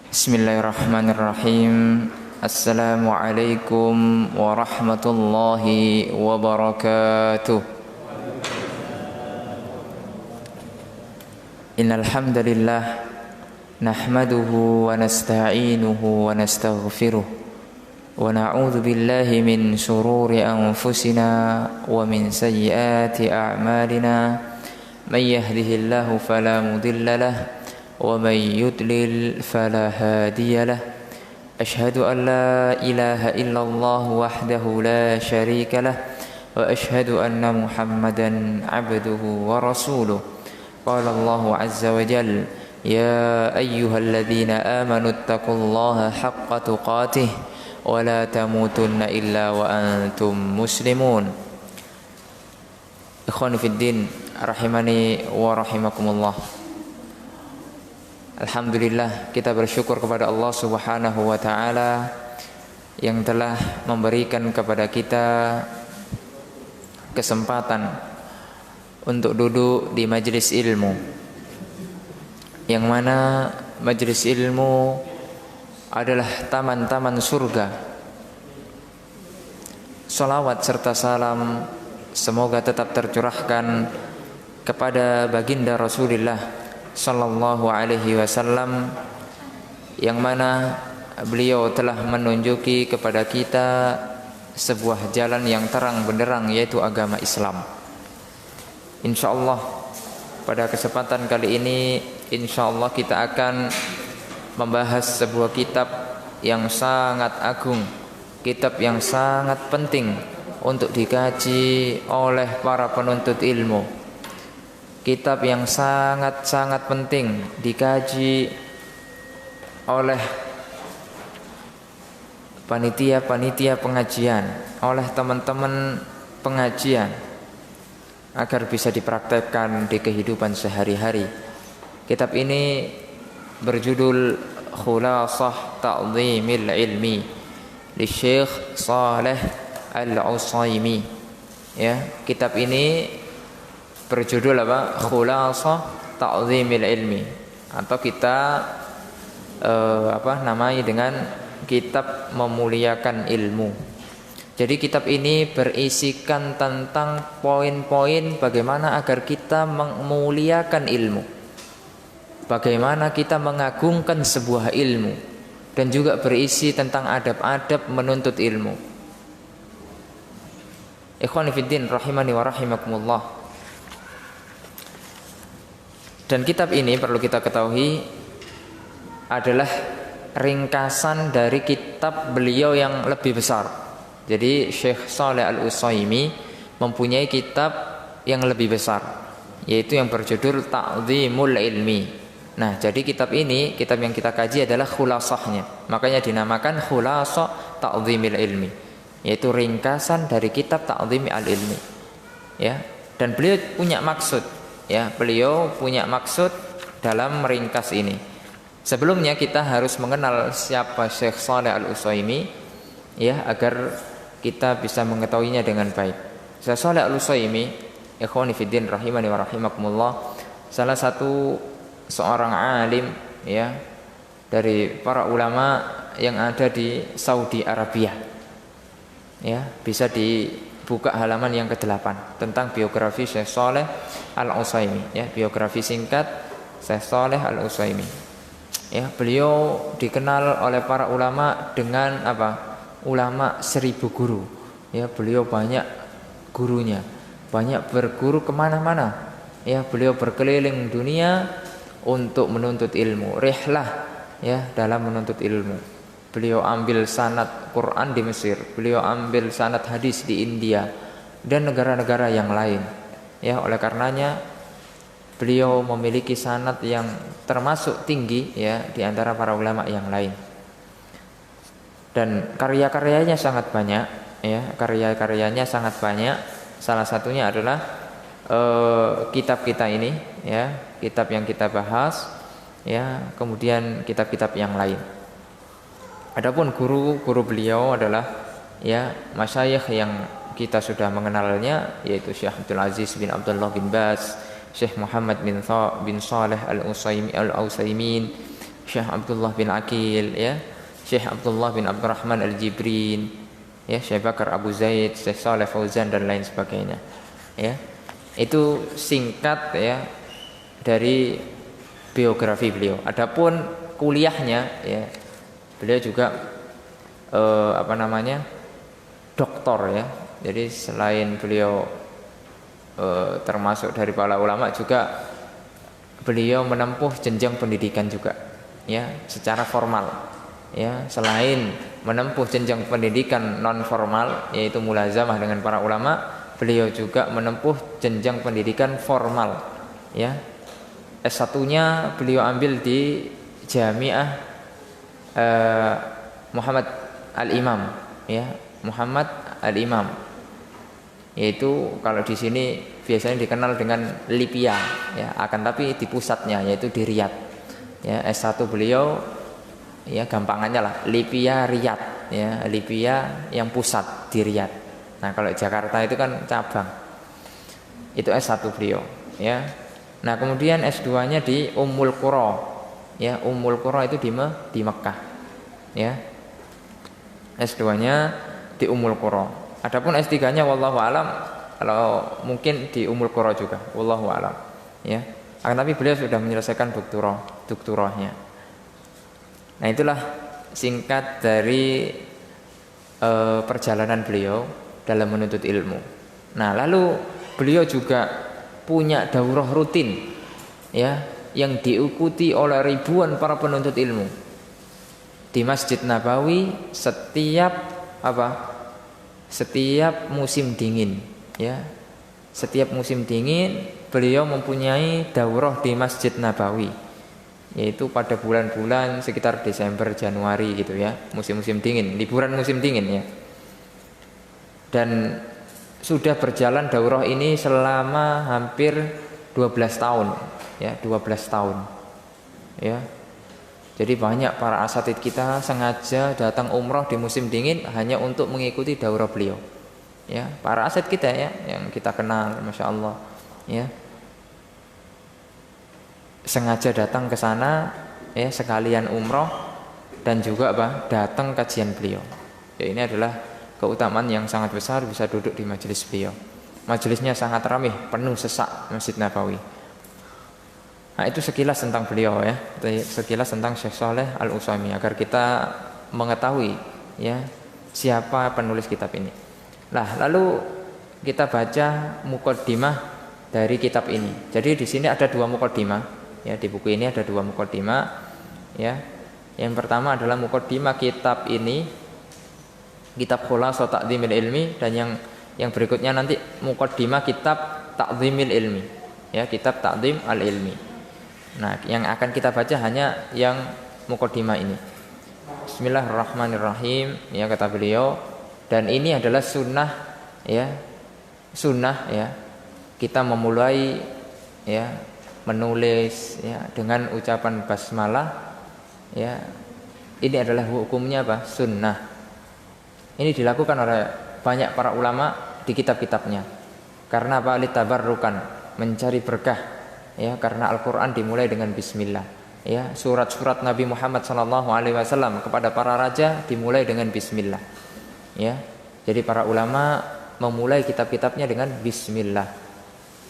Bismillahirrahmanirrahim. Assalamualaikum warahmatullahi wabarakatuh. Innal hamdalillah nahmaduhu wa nasta'inuhu wa nastaghfiruh wa na'udzu billahi min shururi anfusina wa min sayyiati a'malina. May yahdihillahu fala mudilla lahu ومن يضلل فلا هادي له أشهد أن لا إله إلا الله وحده لا شريك له وأشهد أن محمدا عبده ورسوله قال الله عز وجل يا أيها الذين آمنوا اتقوا الله حق تقاته ولا تموتن إلا وأنتم مسلمون. Ikhwani fid din rahimani wa rahimakumullah. Alhamdulillah, kita bersyukur kepada Allah Subhanahu wa taala yang telah memberikan kepada kita kesempatan untuk duduk di majelis ilmu, yang mana majelis ilmu adalah taman-taman surga. Salawat serta salam semoga tetap tercurahkan kepada baginda Rasulullah sallallahu alaihi wasallam, yang mana beliau telah menunjuki kepada kita sebuah jalan yang terang benderang, yaitu agama Islam. Insyaallah pada kesempatan kali ini insyaallah kita akan membahas sebuah kitab yang sangat agung, kitab yang sangat penting untuk dikaji oleh para penuntut ilmu. Kitab yang sangat-sangat penting dikaji oleh panitia-panitia pengajian, oleh teman-teman pengajian, agar bisa dipraktekkan di kehidupan sehari-hari. Kitab ini berjudul Khulasah Ta'zimil Ilmi li Syekh Shalih Al-Utsaimin. Ya, kitab ini berjudul apa? Khulasah Ta'zimil Ilmi, atau kita namanya dengan kitab memuliakan ilmu. Jadi kitab ini berisikan tentang poin-poin bagaimana agar kita memuliakan ilmu, bagaimana kita mengagungkan sebuah ilmu, dan juga berisi tentang adab-adab menuntut ilmu. Ikhwani fiddin rahimani wa rahimakumullah. Dan kitab ini perlu kita ketahui adalah ringkasan dari kitab beliau yang lebih besar. Jadi Syekh Shalih Al-Utsaimin mempunyai kitab yang lebih besar, yaitu yang berjudul Ta'zimul Ilmi. Nah, jadi kitab ini, kitab yang kita kaji adalah khulasahnya. Makanya dinamakan Khulasah Ta'zimil Ilmi, yaitu ringkasan dari kitab Ta'zim Al-Ilmi. Ya, dan beliau punya maksud. Ya, beliau punya maksud dalam meringkas ini. Sebelumnya kita harus mengenal siapa Syekh Shalih Al-Utsaimin, ya, agar kita bisa mengetahuinya dengan baik. Syekh Shalih Al-Utsaimin, ikhwani fiddin rahimani wa rahimakumullah, salah satu seorang alim, ya, dari para ulama yang ada di Saudi Arabia. Ya, bisa dibuka halaman yang ke-8 tentang biografi Syekh Shalih Al-Utsaimin, ya, biografi singkat Syekh Shalih Al-Utsaimin. Ya, beliau dikenal oleh para ulama dengan apa? Ulama 1000 guru. Ya, beliau banyak gurunya, banyak berguru kemana-mana. Ya, beliau berkeliling dunia untuk menuntut ilmu, rihlah, ya, dalam menuntut ilmu. Beliau ambil sanad Quran di Mesir, beliau ambil sanad hadis di India dan negara-negara yang lain. Ya, oleh karenanya beliau memiliki sanad yang termasuk tinggi, ya, di antara para ulama yang lain. Dan karya-karyanya sangat banyak, ya, karya-karyanya sangat banyak. Salah satunya adalah kitab kita ini, ya, kitab yang kita bahas, ya, kemudian kitab-kitab yang lain. Adapun guru-guru beliau adalah, ya, masyayikh yang kita sudah mengenalnya, yaitu Syekh Abdul Aziz bin Abdullah bin Baz, Syekh Muhammad bin Shalih Al-Utsaimin, Syekh Abdullah bin Aqil ya, Syekh Abdullah bin Abdurrahman Al-Jibrin ya, Syekh Bakar Abu Zaid, Syekh Saleh Fauzan dan lain sebagainya ya. Itu singkat ya dari biografi beliau. Adapun kuliahnya ya, beliau juga doktor ya. Jadi selain beliau termasuk dari para ulama, juga beliau menempuh jenjang pendidikan juga ya secara formal ya. Selain menempuh jenjang pendidikan non formal yaitu mulazamah dengan para ulama, beliau juga menempuh jenjang pendidikan formal ya. S1-nya beliau ambil di Jami'ah Muhammad Al-Imam ya, Muhammad Al-Imam, yaitu kalau di sini biasanya dikenal dengan Libya ya, akan tapi di pusatnya yaitu di Riyadh ya. S1 beliau ya gampangannya lah Libya Riyadh ya, Libya yang pusat di Riyadh. Nah kalau Jakarta itu kan cabang. Itu S1 beliau ya. Nah kemudian S2-nya di Ummul Qura ya, Ummul Qura itu di Mekah ya. S2-nya di Ummul Qura. Adapun S3-nya wallahu alam, kalau mungkin di Ummul Qura juga, wallahu alam ya. Akan tapi beliau sudah menyelesaikan doktorahnya. Nah itulah singkat dari perjalanan beliau dalam menuntut ilmu. Nah lalu beliau juga punya daurah rutin ya, yang diikuti oleh ribuan para penuntut ilmu di Masjid Nabawi setiap musim dingin ya. Setiap musim dingin beliau mempunyai daurah di Masjid Nabawi, yaitu pada bulan-bulan sekitar Desember Januari gitu ya, musim-musim dingin, liburan musim dingin ya. Dan sudah berjalan daurah ini selama hampir 12 tahun ya, 12 tahun ya. Jadi banyak para asatidz kita sengaja datang umroh di musim dingin hanya untuk mengikuti daurah beliau ya. Para asatidz kita ya yang kita kenal, masya Allah ya, sengaja datang ke sana ya, sekalian umroh dan juga datang kajian beliau ya. Ini adalah keutamaan yang sangat besar bisa duduk di majelis beliau. Majelisnya sangat ramai, penuh sesak Masjid Nabawi. Nah itu sekilas tentang beliau ya, sekilas tentang Syekh Saleh Al-Utsaimin agar kita mengetahui ya siapa penulis kitab ini. Nah lalu kita baca muqaddimah dari kitab ini. Jadi di sini ada 2 muqaddimah ya, di buku ini ada 2 muqaddimah ya. Yang pertama adalah muqaddimah kitab ini, kitab Khulasah Ta'dhimil Ilmi, dan yang berikutnya nanti muqaddimah kitab Ta'dhimil Ilmi ya, kitab Ta'dhim Al-Ilmi. Nah yang akan kita baca hanya yang muqaddimah ini. Bismillahirrahmanirrahim ya, kata beliau, dan ini adalah sunnah ya, kita memulai ya menulis ya dengan ucapan basmalah ya. Ini adalah hukumnya sunnah. Ini dilakukan oleh banyak para ulama di kitab-kitabnya. Karena litabarrukan, mencari berkah ya, karena Al-Qur'an dimulai dengan bismillah ya. Surat-surat Nabi Muhammad SAW kepada para raja dimulai dengan bismillah ya. Jadi para ulama memulai kitab-kitabnya dengan bismillah.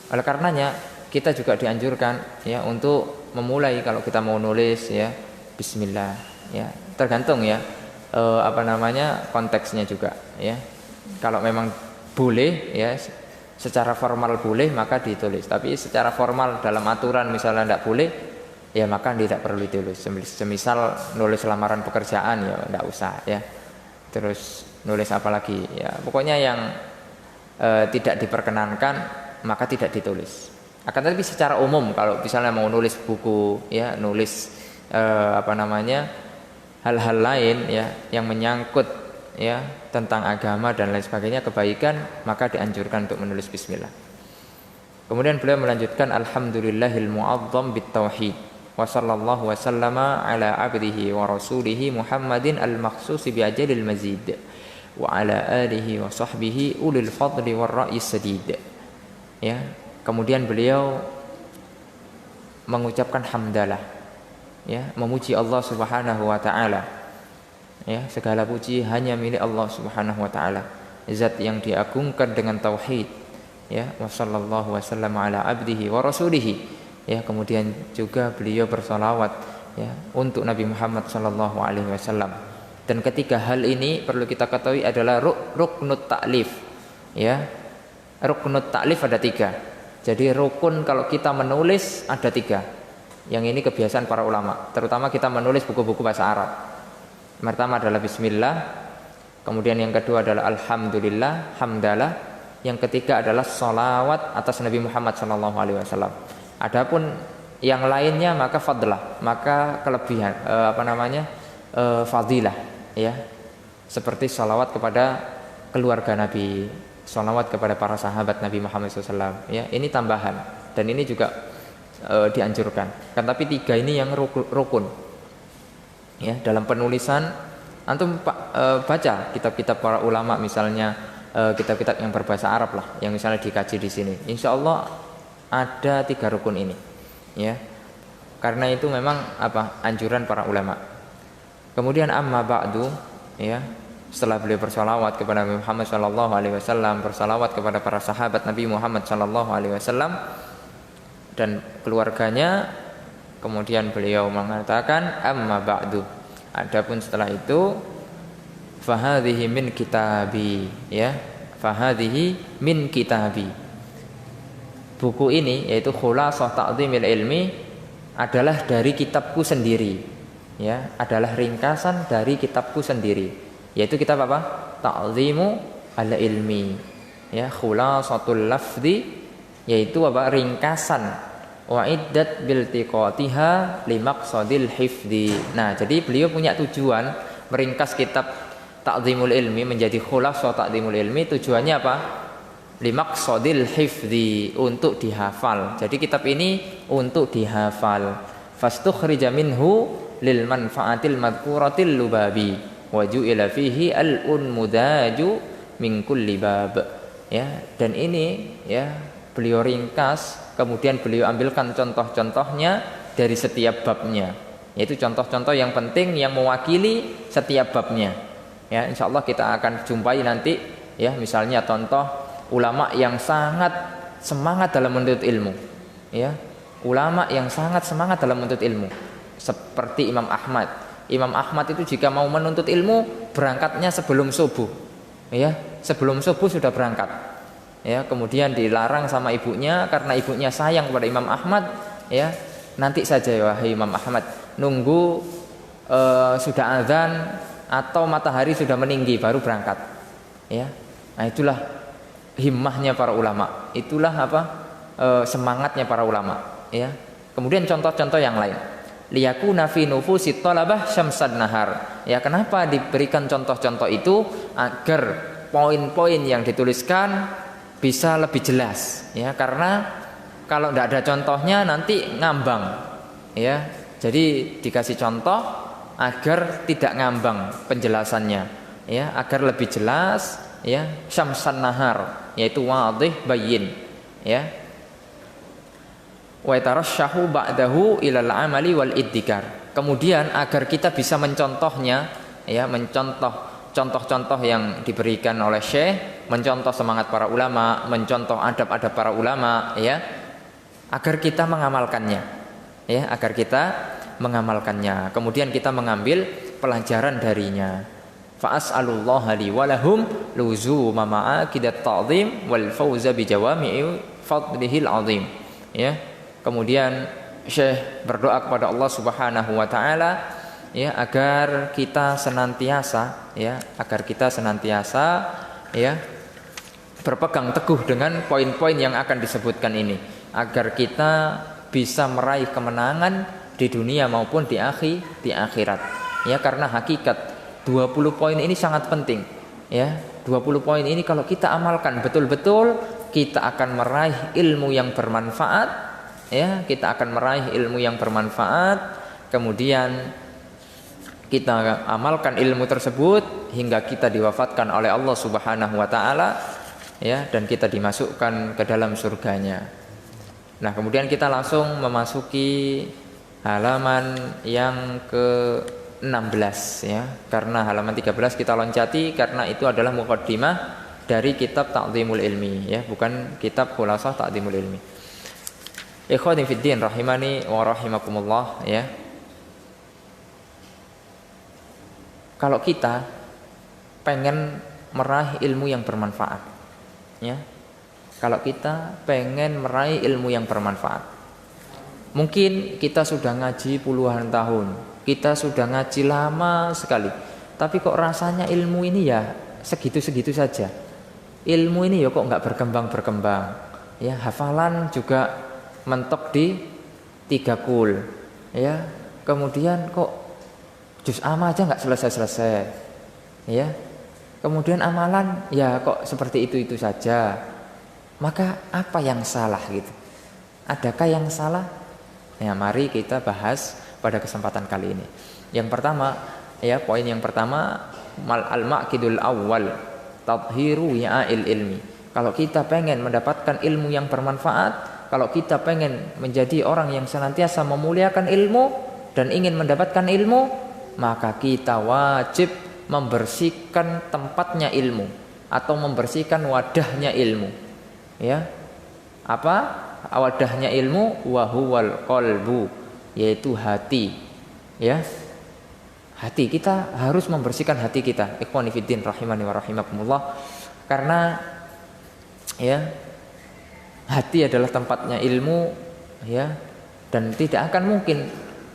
Oleh karenanya kita juga dianjurkan ya untuk memulai kalau kita mau nulis ya bismillah ya. Tergantung ya konteksnya juga ya. Kalau memang boleh ya, secara formal boleh maka ditulis. Tapi secara formal dalam aturan misalnya tidak boleh ya, maka tidak perlu ditulis. Semisal nulis lamaran pekerjaan ya tidak usah ya. Terus nulis apa lagi ya, pokoknya yang tidak diperkenankan maka tidak ditulis. Akan tetapi secara umum kalau misalnya mau nulis buku ya, nulis hal-hal lain ya yang menyangkut ya tentang agama dan lain sebagainya, kebaikan, maka dianjurkan untuk menulis bismillah. Kemudian beliau melanjutkan alhamdulillahil mu'azzam bitauhid wa sallallahu wa sallama ala abdihi wa rasulihi Muhammadin al-makhsusi bi ajalil mazid wa ala alihi wa sahbihi ulil fadli war ra'is sadid ya. Kemudian beliau mengucapkan hamdalah ya, memuji Allah Subhanahu wa taala. Ya, segala puji hanya milik Allah Subhanahu wa taala, zat yang diagungkan dengan tauhid. Ya, wa sallallahu wasallam ala abdihi wa rasulihi. Ya, kemudian juga beliau bersalawat ya untuk Nabi Muhammad sallallahu alaihi wasallam. Dan ketiga hal ini perlu kita ketahui adalah ruknut ta'lif. Ya. Ruknut ta'lif ada 3. Jadi rukun kalau kita menulis ada 3. Yang ini kebiasaan para ulama, terutama kita menulis buku-buku bahasa Arab. Pertama adalah bismillah, kemudian yang kedua adalah alhamdulillah, hamdalah, yang ketiga adalah sholawat atas Nabi Muhammad SAW. Adapun yang lainnya maka fadlah, maka kelebihan, fadilah, ya, seperti sholawat kepada keluarga Nabi, sholawat kepada para sahabat Nabi Muhammad SAW. Ya, ini tambahan dan ini juga dianjurkan. Kan tapi 3 ini yang rukun. Ya, dalam penulisan antum baca kitab-kitab para ulama, misalnya kitab-kitab yang berbahasa Arab lah, yang misalnya dikaji di sini. Insya Allah ada 3 rukun ini. Ya, karena itu memang anjuran para ulama. Kemudian amma ba'du, ya, setelah beliau bersalawat kepada Nabi Muhammad SAW, bersalawat kepada para sahabat Nabi Muhammad SAW dan keluarganya, kemudian beliau mengatakan amma ba'du, adapun setelah itu fahadhihi min kitabi, ya, fahadhihi min kitabi, buku ini yaitu Khulasah Ta'dhimil Ilmi adalah dari kitabku sendiri, ya, adalah ringkasan dari kitabku sendiri, yaitu kitab apa? Ta'dhimu al-ilmi, ya, khulasatul lafzi, yaitu ringkasan wa iddat biltiqatiha limaqsadil hifdi. Nah, jadi beliau punya tujuan meringkas kitab Ta'dhimul Ilmi menjadi Khulasah Ta'dhimul Ilmi, tujuannya apa? Limaqsadil hifdi, untuk dihafal. Jadi kitab ini untuk dihafal. Fastukhrija minhu lil manfaatil madhkuratil lubabi wa ju'ila fihi al-unmudaju min kulli bab. Ya, dan ini ya beliau ringkas, kemudian beliau ambilkan contoh-contohnya dari setiap babnya, yaitu contoh-contoh yang penting yang mewakili setiap babnya. Ya, insya Allah kita akan jumpai nanti, ya, misalnya contoh ulama yang sangat semangat dalam menuntut ilmu, ya, ulama yang sangat semangat dalam menuntut ilmu, seperti Imam Ahmad. Imam Ahmad itu jika mau menuntut ilmu berangkatnya sebelum subuh, ya, sebelum subuh sudah berangkat. Ya, kemudian dilarang sama ibunya karena ibunya sayang kepada Imam Ahmad, ya, nanti saja wahai Imam Ahmad, nunggu sudah azan atau matahari sudah meninggi baru berangkat. Ya, nah itulah himmahnya para ulama, itulah semangatnya para ulama. Ya, kemudian contoh-contoh yang lain, liyakuna fi nufusit talabah syamsan nahar. Ya, kenapa diberikan contoh-contoh itu? Agar poin-poin yang dituliskan bisa lebih jelas, ya, karena kalau tidak ada contohnya nanti ngambang, ya, jadi dikasih contoh agar tidak ngambang penjelasannya, ya, agar lebih jelas, ya, syamsan nahar, yaitu wadih bayyin, ya, wa tarasyahu ba'dahu ilal amali wal iddikar. Kemudian agar kita bisa mencontohnya, ya, mencontoh contoh-contoh yang diberikan oleh Syekh, mencontoh semangat para ulama, mencontoh adab-adab para ulama, ya, agar kita mengamalkannya, ya, agar kita mengamalkannya. Kemudian kita mengambil pelajaran darinya. Fa as'alullaha li wa lahum luzuma ma'aqidat ta'dhim wal fawza bi jawami'i fadlihil 'azim. Ya. Kemudian Syekh berdoa kepada Allah Subhanahu wa taala, ya, agar kita senantiasa, ya, agar kita senantiasa, ya, berpegang teguh dengan poin-poin yang akan disebutkan ini, agar kita bisa meraih kemenangan di dunia maupun di akhirat. Ya, karena hakikat 20 poin ini sangat penting. Ya, 20 poin ini kalau kita amalkan betul-betul, kita akan meraih ilmu yang bermanfaat, ya, kita akan meraih ilmu yang bermanfaat. Kemudian kita amalkan ilmu tersebut hingga kita diwafatkan oleh Allah Subhanahu wa taala, ya, dan kita dimasukkan ke dalam surganya. Nah, kemudian kita langsung memasuki halaman yang ke-16 ya. Karena halaman 13 kita loncati karena itu adalah muqaddimah dari kitab Ta'dhimul Ilmi ya, bukan kitab Khulasah Ta'dhimul Ilmi. Ikhwani fid din rahimani wa rahimakumullah ya. Kalau kita pengen meraih ilmu yang bermanfaat ya. Kalau kita pengen meraih ilmu yang bermanfaat, mungkin kita sudah ngaji puluhan tahun, kita sudah ngaji lama sekali, tapi kok rasanya ilmu ini ya segitu-segitu saja. Ilmu ini ya kok nggak berkembang-berkembang ya. Hafalan juga mentok di 3 kul ya. Kemudian kok juz amma aja nggak selesai-selesai ya. Kemudian amalan ya kok seperti itu saja. Maka apa yang salah gitu? Adakah yang salah? Ya, mari kita bahas pada kesempatan kali ini. Yang pertama, ya poin yang pertama, al-maqidul awwal, tadhiru ya'il ilmi. Kalau kita pengen mendapatkan ilmu yang bermanfaat, kalau kita pengen menjadi orang yang senantiasa memuliakan ilmu dan ingin mendapatkan ilmu, maka kita wajib membersihkan tempatnya ilmu atau membersihkan wadahnya ilmu. Ya, apa wadahnya ilmu? Wahuwal qalbu, yaitu hati. Ya, hati kita harus membersihkan hati kita. Ikhwani fiddin rahimani wa rahimakumullah. Karena ya hati adalah tempatnya ilmu ya, dan tidak akan mungkin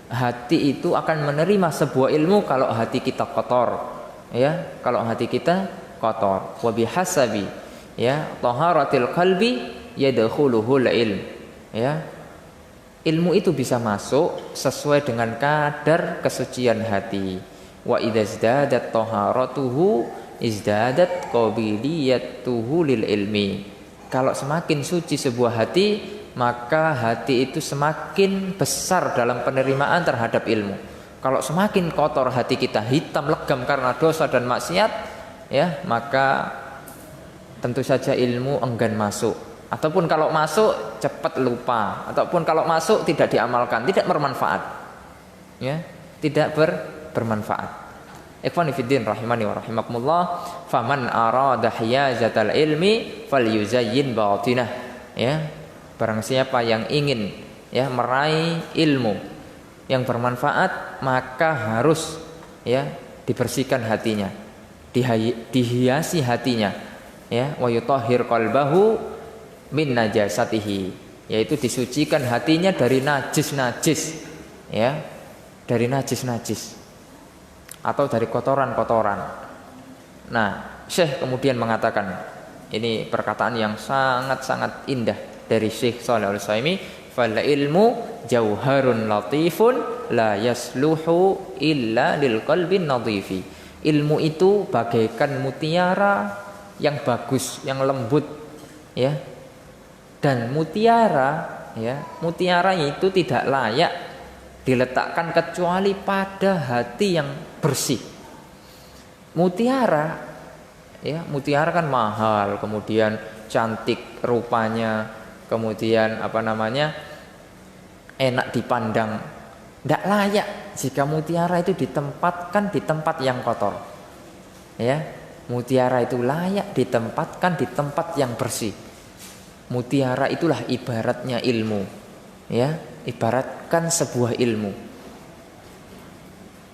hati itu akan menerima sebuah ilmu kalau hati kita kotor. Ya, kalau hati kita kotor. Wa bihasabi ya taharatil qalbi yadkhuluhul ilm ya. Ilmu itu bisa masuk sesuai dengan kadar kesucian hati. Wa idza izdadat taharatuhu izdadat qabiliyatuhu lil ilmi. Kalau semakin suci sebuah hati, maka hati itu semakin besar dalam penerimaan terhadap ilmu. Kalau semakin kotor hati kita, hitam legam karena dosa dan maksiat ya, maka tentu saja ilmu enggan masuk, ataupun kalau masuk cepat lupa, ataupun kalau masuk tidak diamalkan, tidak bermanfaat ya, tidak bermanfaat. Ikhwani fiddin rahimani wa rahimakumullah. Faman arada hiyazatal ilmi falyuzayyin batinah ya. Barang siapa yang ingin ya meraih ilmu yang bermanfaat, maka harus ya dibersihkan hatinya, dihiasi hatinya ya, wa yutahhir qalbahu min najasatihi, yaitu disucikan hatinya dari najis-najis ya, dari najis-najis atau dari kotoran-kotoran. Nah, Syekh kemudian mengatakan, ini perkataan yang sangat-sangat indah dari Syekh Shalih Al-Utsaimin, fal ilmu jauharun latifun la yasluhu illa lil qalbin nadhifi. Ilmu itu bagaikan mutiara yang bagus, yang lembut ya. Dan mutiara ya, mutiara itu tidak layak diletakkan kecuali pada hati yang bersih. Mutiara ya, mutiara kan mahal, kemudian cantik rupanya, kemudian apa namanya, enak dipandang. Tidak layak jika mutiara itu ditempatkan di tempat yang kotor ya. Mutiara itu layak ditempatkan di tempat yang bersih. Mutiara itulah ibaratnya ilmu ya, ibaratkan sebuah ilmu.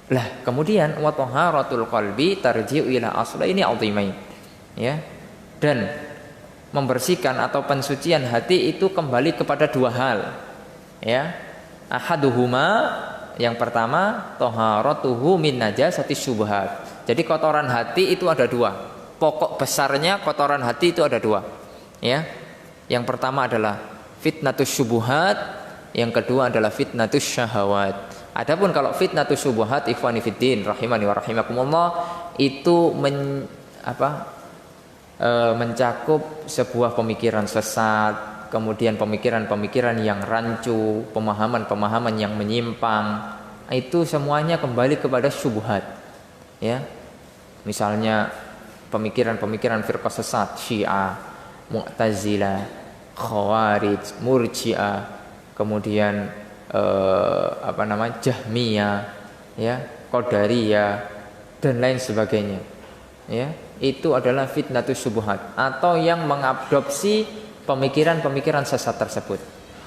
Lah kemudian wa taharatul qalbi tarji'u ila aslaini 'azimain ya. Dan membersihkan atau pensucian hati itu kembali kepada 2 hal ya. Ahaduhuma, yang pertama taharatuhu min najasati syubhat. Jadi kotoran hati itu ada 2. Pokok besarnya kotoran hati itu ada 2 ya. Yang pertama adalah fitnatus syubuhat, yang kedua adalah fitnatus syahawat. Adapun kalau fitnatus syubuhat, ikhwani fiddin rahimani wa rahimakumullah, itu mencakup sebuah pemikiran sesat, kemudian pemikiran-pemikiran yang rancu, pemahaman-pemahaman yang menyimpang. Itu semuanya kembali kepada syubhat ya. Misalnya pemikiran-pemikiran firqah sesat, Syiah, Mu'tazilah, Khawarij, Murji'ah, kemudian Jahmiyah, ya, Qadariyah dan lain sebagainya. Ya, itu adalah fitnatus syubhat atau yang mengadopsi pemikiran-pemikiran sesat tersebut,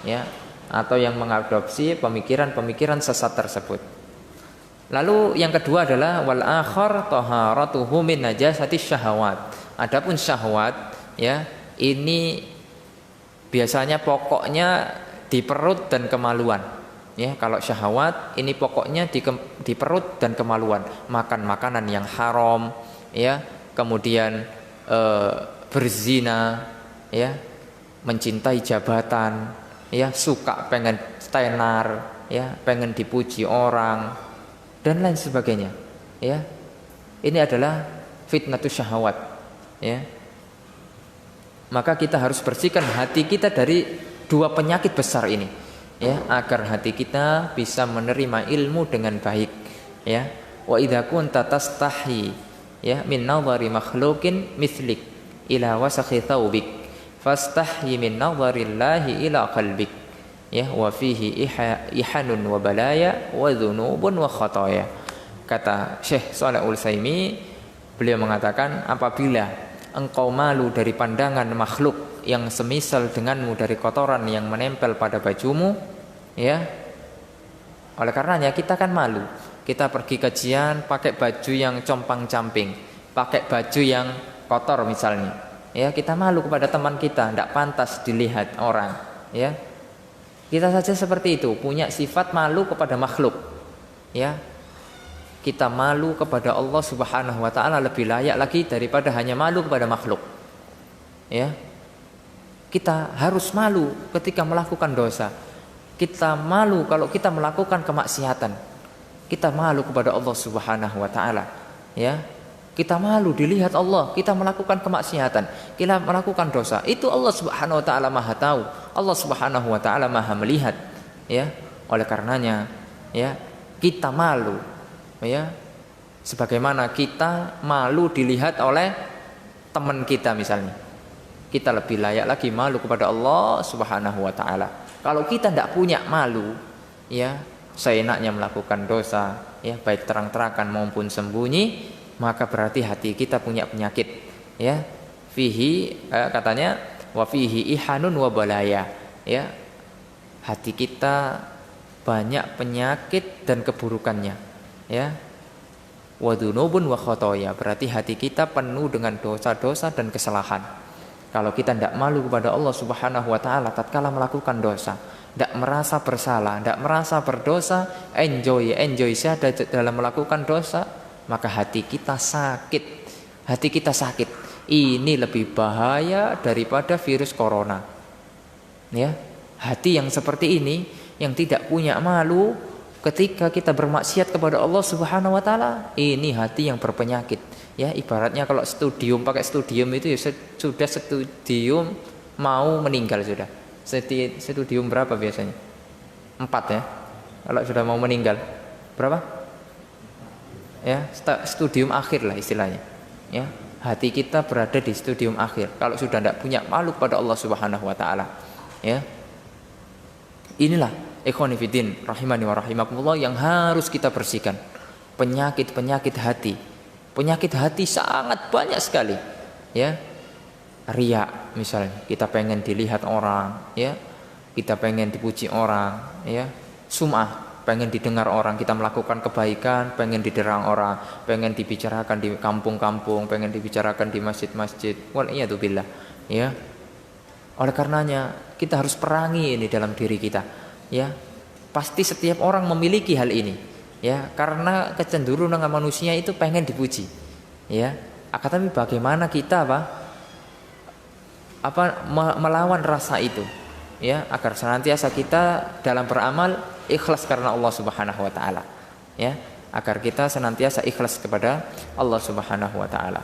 ya, atau yang mengadopsi pemikiran-pemikiran sesat tersebut. Lalu yang kedua adalah wal akhar taharatuhu min najasati syahwat. Adapun syahwat, ya, ini biasanya pokoknya di perut dan kemaluan. Ya, kalau syahwat ini pokoknya di perut dan kemaluan, makan makanan yang haram, ya, kemudian berzina, ya, mencintai jabatan, ya, suka pengen tenar, ya, pengen dipuji orang dan lain sebagainya, ya. Ini adalah fitnatus syahwat, ya. Maka kita harus bersihkan hati kita dari dua penyakit besar ini, ya, agar hati kita bisa menerima ilmu dengan baik, ya. Wa idza kunta tastahi, ya, min nadhari makhluqin mithlik ila wasakhi thawbik fastahyi min nadharillahi ila qalbik, ya, wa fihi ihanun wa balaya wa dzunubun wa khataya. Kata Syekh Shalih Al-Utsaimin, beliau mengatakan apabila engkau malu dari pandangan makhluk yang semisal denganmu dari kotoran yang menempel pada bajumu, ya, oleh karenanya kita kan malu. Kita pergi kajian pakai baju yang compang-camping, pakai baju yang kotor misalnya, ya, kita malu kepada teman kita, tidak pantas dilihat orang, ya. Kita saja seperti itu, punya sifat malu kepada makhluk, ya. Kita malu kepada Allah Subhanahu wa taala lebih layak lagi daripada hanya malu kepada makhluk, ya. Kita harus malu ketika melakukan dosa. Kita malu kalau kita melakukan kemaksiatan. Kita malu kepada Allah Subhanahu wa taala, ya. Kita malu dilihat Allah, kita melakukan kemaksiatan, kita melakukan dosa. Itu Allah Subhanahu wa taala Maha tahu. Allah Subhanahu wa taala Maha melihat, ya. Oleh karenanya, ya, kita malu, ya. Sebagaimana kita malu dilihat oleh teman kita misalnya. Kita lebih layak lagi malu kepada Allah Subhanahu wa taala. Kalau kita tidak punya malu, ya, seenaknya melakukan dosa, ya, baik terang-terangan maupun sembunyi, maka berarti hati kita punya penyakit, ya. Fihi, katanya wa fihi ihanun wa balaya, ya. Hati kita banyak penyakit dan keburukannya, ya. Wa dzunubun wa khotoya, berarti hati kita penuh dengan dosa-dosa dan kesalahan. Kalau kita tidak malu kepada Allah Subhanahu wa taala tatkala melakukan dosa, tidak merasa bersalah, tidak merasa berdosa, enjoy saja dalam melakukan dosa, maka hati kita sakit. Hati kita sakit. Ini lebih bahaya daripada virus corona, ya. Hati yang seperti ini, yang tidak punya malu ketika kita bermaksiat kepada Allah Subhanahu wa taala, ini hati yang berpenyakit, ya. Ibaratnya kalau studium, pakai studium itu ya sudah studium mau meninggal sudah. Studium berapa biasanya? 4, ya. Kalau sudah mau meninggal berapa? Ya, studium akhir lah istilahnya, ya. Hati kita berada di studium akhir kalau sudah tidak punya malu pada Allah Subhanahu wa taala, ya. Inilah ikhwani fiddin rahimani wa rahimakumullah yang harus kita bersihkan. Penyakit-penyakit hati. Penyakit hati sangat banyak sekali, ya. Riya misalnya, kita pengen dilihat orang, ya. Kita pengen dipuji orang, ya. Sum'ah, pengen didengar orang, kita melakukan kebaikan, pengen didengar orang, pengen dibicarakan di kampung-kampung, pengen dibicarakan di masjid-masjid. Waliyadzubillah, ya. Oleh karenanya kita harus perangi ini dalam diri kita, ya. Pasti setiap orang memiliki hal ini, ya, karena kecenderungan manusia itu pengen dipuji, ya. Tapi bagaimana kita melawan rasa itu, ya, agar senantiasa kita dalam beramal ikhlas karena Allah Subhanahu wa taala, ya, agar kita senantiasa ikhlas kepada Allah Subhanahu wa taala.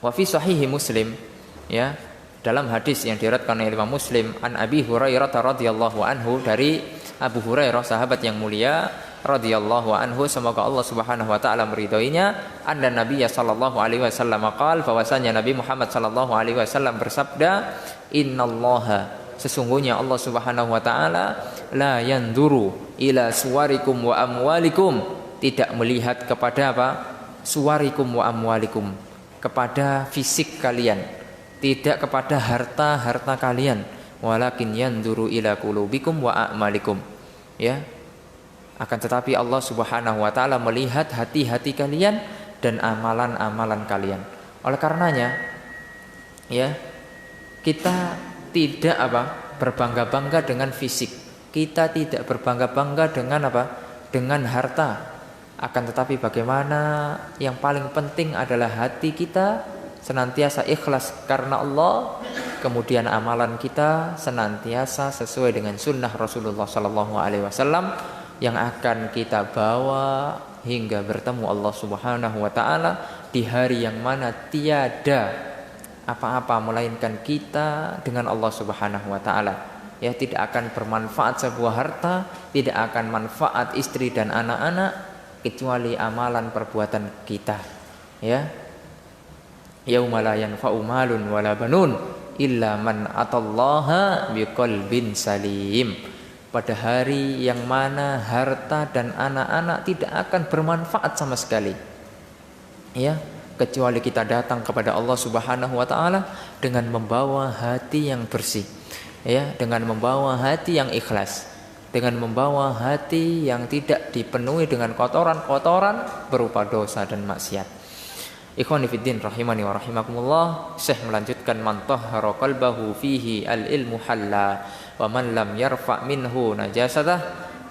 Wa fi sahihi Muslim, ya, dalam hadis yang diriwayatkan oleh Imam Muslim an Abi Hurairah radhiyallahu anhu, dari Abu Hurairah sahabat yang mulia radhiyallahu anhu, semoga Allah Subhanahu wa taala meridhoinya, anna Nabiya sallallahu alaihi wasallam qaal, bahwasanya Nabi Muhammad sallallahu alaihi wasallam bersabda, innallaha sesungguhnya Allah Subhanahu wa taala la yanduru ila suwarikum wa amwalikum, tidak melihat kepada apa? Suwarikum wa amwalikum, kepada fisik kalian, tidak kepada harta-harta kalian, walakin yanduru ila qulubikum wa a'malikum. Ya. Akan tetapi Allah Subhanahu wa taala melihat hati-hati kalian dan amalan-amalan kalian. Oleh karenanya, ya, kita tidak berbangga-bangga dengan fisik. Kita tidak berbangga-bangga dengan dengan harta. Akan tetapi bagaimana yang paling penting adalah hati kita senantiasa ikhlas karena Allah, kemudian amalan kita senantiasa sesuai dengan sunnah Rasulullah SAW yang akan kita bawa hingga bertemu Allah Subhanahu wa taala di hari yang mana tiada apa-apa melainkan kita dengan Allah Subhanahu wa taala. Ya, tidak akan bermanfaat sebuah harta, tidak akan manfaat istri dan anak-anak kecuali amalan perbuatan kita. Ya. Yauma la yanfa'u malun wala banun illa man atallaha biqalbin salim. Pada hari yang mana harta dan anak-anak tidak akan bermanfaat sama sekali. Ya, kecuali kita datang kepada Allah Subhanahu wa taala dengan membawa hati yang bersih. Ya, dengan membawa hati yang ikhlas, dengan membawa hati yang tidak dipenuhi dengan kotoran-kotoran berupa dosa dan maksiat. Ikhwani fiddin rahimani wa rahimakumullah. Syekh melanjutkan, man tahhara qalbahu fihi al-ilmu halla wa man lam yarfa minhu najasatah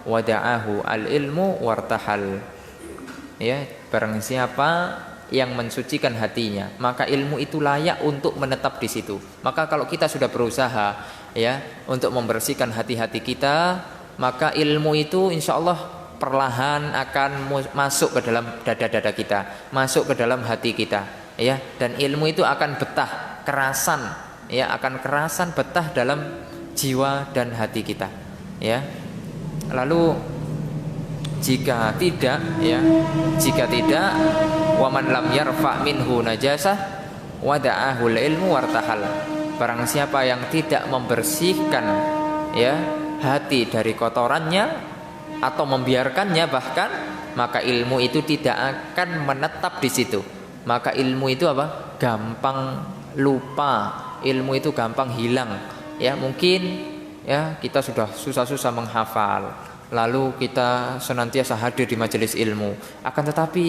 wada'ahu al-ilmu wartahal. Ya, barang siapa yang mensucikan hatinya, maka ilmu itu layak untuk menetap di situ. Maka kalau kita sudah berusaha ya untuk membersihkan hati-hati kita, maka ilmu itu insyaallah perlahan akan masuk ke dalam dada-dada kita, masuk ke dalam hati kita, ya. Dan ilmu itu akan betah, kerasan, ya, akan kerasan betah dalam jiwa dan hati kita, ya. Lalu jika tidak, waman lam yarfa minhu najasah wada'ahul ilmu wartahal. Barang siapa yang tidak membersihkan ya hati dari kotorannya atau membiarkannya bahkan, maka ilmu itu tidak akan menetap di situ. Maka ilmu itu gampang lupa, ilmu itu gampang hilang. Ya, mungkin ya kita sudah susah-susah menghafal, lalu kita senantiasa hadir di majelis ilmu, akan tetapi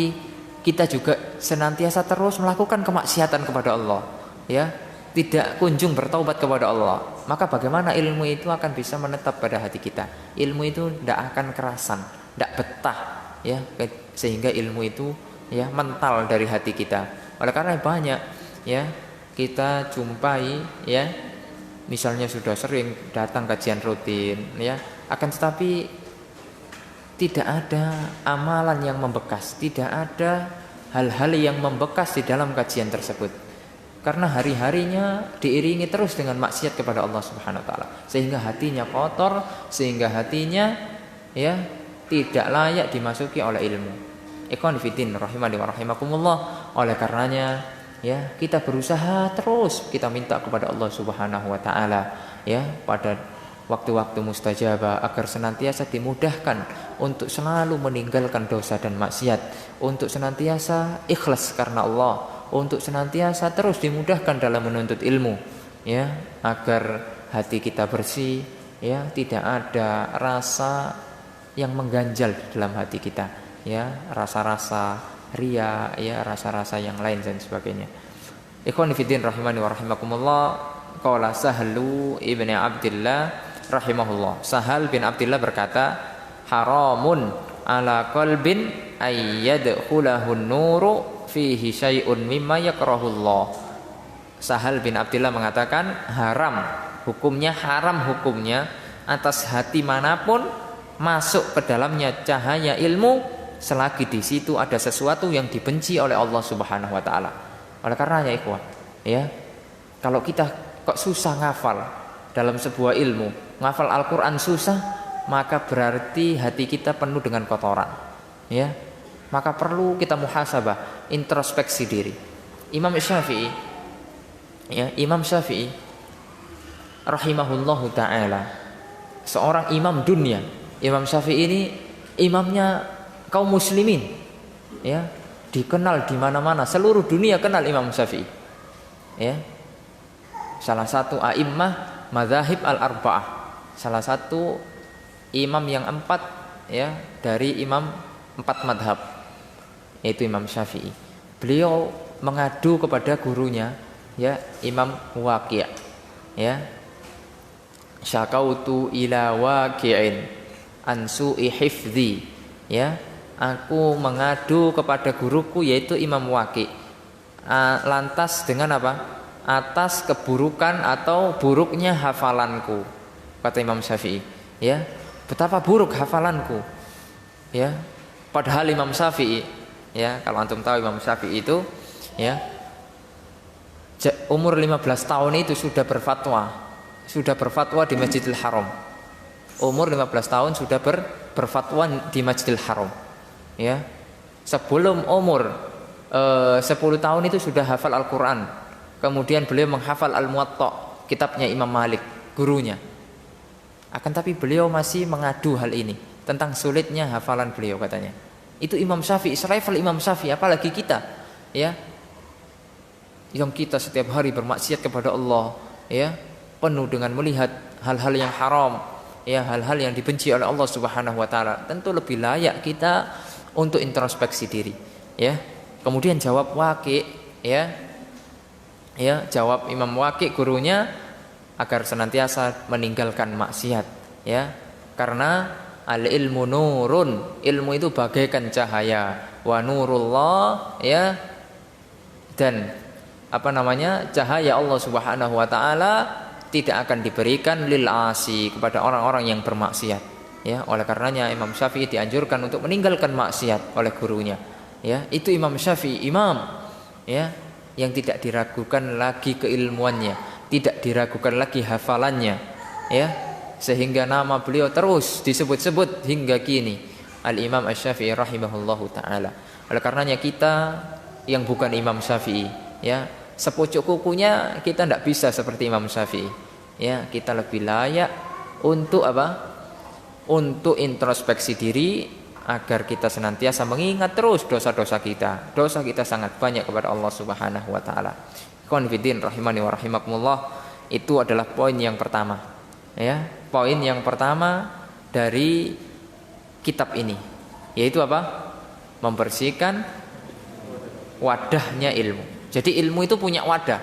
kita juga senantiasa terus melakukan kemaksiatan kepada Allah, ya, tidak kunjung bertaubat kepada Allah. Maka bagaimana ilmu itu akan bisa menetap pada hati kita? Ilmu itu tidak akan kerasan, tidak betah, ya, sehingga ilmu itu ya mental dari hati kita. Oleh karena banyak ya kita jumpai ya, misalnya sudah sering datang kajian rutin, ya, akan tetapi tidak ada amalan yang membekas, tidak ada hal-hal yang membekas di dalam kajian tersebut. Karena hari-harinya diiringi terus dengan maksiat kepada Allah Subhanahu wa taala, sehingga hatinya kotor, sehingga hatinya ya tidak layak dimasuki oleh ilmu. Ikhwan fillah rahimani wa rahimakumullah. Oleh karenanya ya kita berusaha terus, kita minta kepada Allah Subhanahu wa taala ya pada waktu-waktu mustajabah agar senantiasa dimudahkan untuk selalu meninggalkan dosa dan maksiat, untuk senantiasa ikhlas karena Allah, untuk senantiasa terus dimudahkan dalam menuntut ilmu, ya, agar hati kita bersih, ya, tidak ada rasa yang mengganjal di dalam hati kita, ya, rasa-rasa ria, ya, rasa-rasa yang lain dan sebagainya. Ikhwan fillah rahimani wa rahimakumullah. Qala Sahlu ibni Abdillah rahimahullah. Sahal bin Abdillah berkata, haramun ala qalbin ayyadkhulahun nuru fihi syai'un mimma yakrahullah. Sahal bin Abdillah mengatakan haram hukumnya atas hati manapun masuk ke dalamnya cahaya ilmu selagi di situ ada sesuatu yang dibenci oleh Allah Subhanahu wa taala. Oleh karenanya ikhwah, ya, kalau kita kok susah ngafal dalam sebuah ilmu, ngafal Al-Qur'an susah, maka berarti hati kita penuh dengan kotoran, ya. Maka perlu kita muhasabah, introspeksi diri. Imam Syafi'i rahimahullahu taala, seorang imam dunia. Imam Syafi'i ini imamnya kaum muslimin, ya, dikenal di mana-mana, seluruh dunia kenal Imam Syafi'i, ya. Salah satu a'immah madzhab al-arba'ah, salah satu imam yang 4, ya, dari imam 4 madhab, yaitu Imam Syafi'i. Beliau mengadu kepada gurunya, ya, Imam Waqi', ya, syakautu ila Waqi'in ansu'i hifdzi, ya, aku mengadu kepada guruku yaitu Imam Waqi', lantas dengan apa? Atas keburukan atau buruknya hafalanku, kata Imam Syafi'i, ya, betapa buruk hafalanku, ya. Padahal Imam Syafi'i, ya, kalau antum tahu Imam Syafi'i itu, ya, umur 15 tahun itu sudah berfatwa di Masjidil Haram. Umur 15 tahun sudah berfatwa di Masjidil Haram, ya. Sebelum umur 10 tahun itu sudah hafal Al-Quran. Kemudian beliau menghafal Al-Muwatta, kitabnya Imam Malik, gurunya. Akan tapi beliau masih mengadu hal ini, tentang sulitnya hafalan beliau, katanya. Itu Imam Syafi'i, selevel Imam Syafi'i, apalagi kita, ya, yang kita setiap hari bermaksiat kepada Allah, ya, penuh dengan melihat hal-hal yang haram, ya, hal-hal yang dibenci oleh Allah Subhanahu wa taala. Tentu lebih layak kita untuk introspeksi diri, ya. Kemudian jawab Waqi', ya, jawab Imam Waqi' gurunya agar senantiasa meninggalkan maksiat, ya. Karena al-ilmu nurun, ilmu itu bagaikan cahaya, wa nurullah, ya, dan cahaya Allah Subhanahu wa taala tidak akan diberikan lil asi, kepada orang-orang yang bermaksiat, ya. Oleh karenanya Imam Syafi'i dianjurkan untuk meninggalkan maksiat oleh gurunya, ya. Itu Imam Syafi'i, imam, ya, yang tidak diragukan lagi keilmuannya, tidak diragukan lagi hafalannya, ya, sehingga nama beliau terus disebut-sebut hingga kini, Al-Imam Asy-Syafi'i rahimahullahu taala. Oleh karenanya kita yang bukan Imam Syafi'i, ya, sepucuk kukunya kita tidak bisa seperti Imam Syafi'i, ya. Kita lebih layak untuk apa? Untuk introspeksi diri, agar kita senantiasa mengingat terus dosa-dosa kita. Dosa kita sangat banyak kepada Allah Subhanahu wa taala. Ikhwan fillah rahimani wa rahimakumullah, itu adalah poin yang pertama, ya. Poin yang pertama dari kitab ini, yaitu apa? Membersihkan wadahnya ilmu. Jadi ilmu itu punya wadah,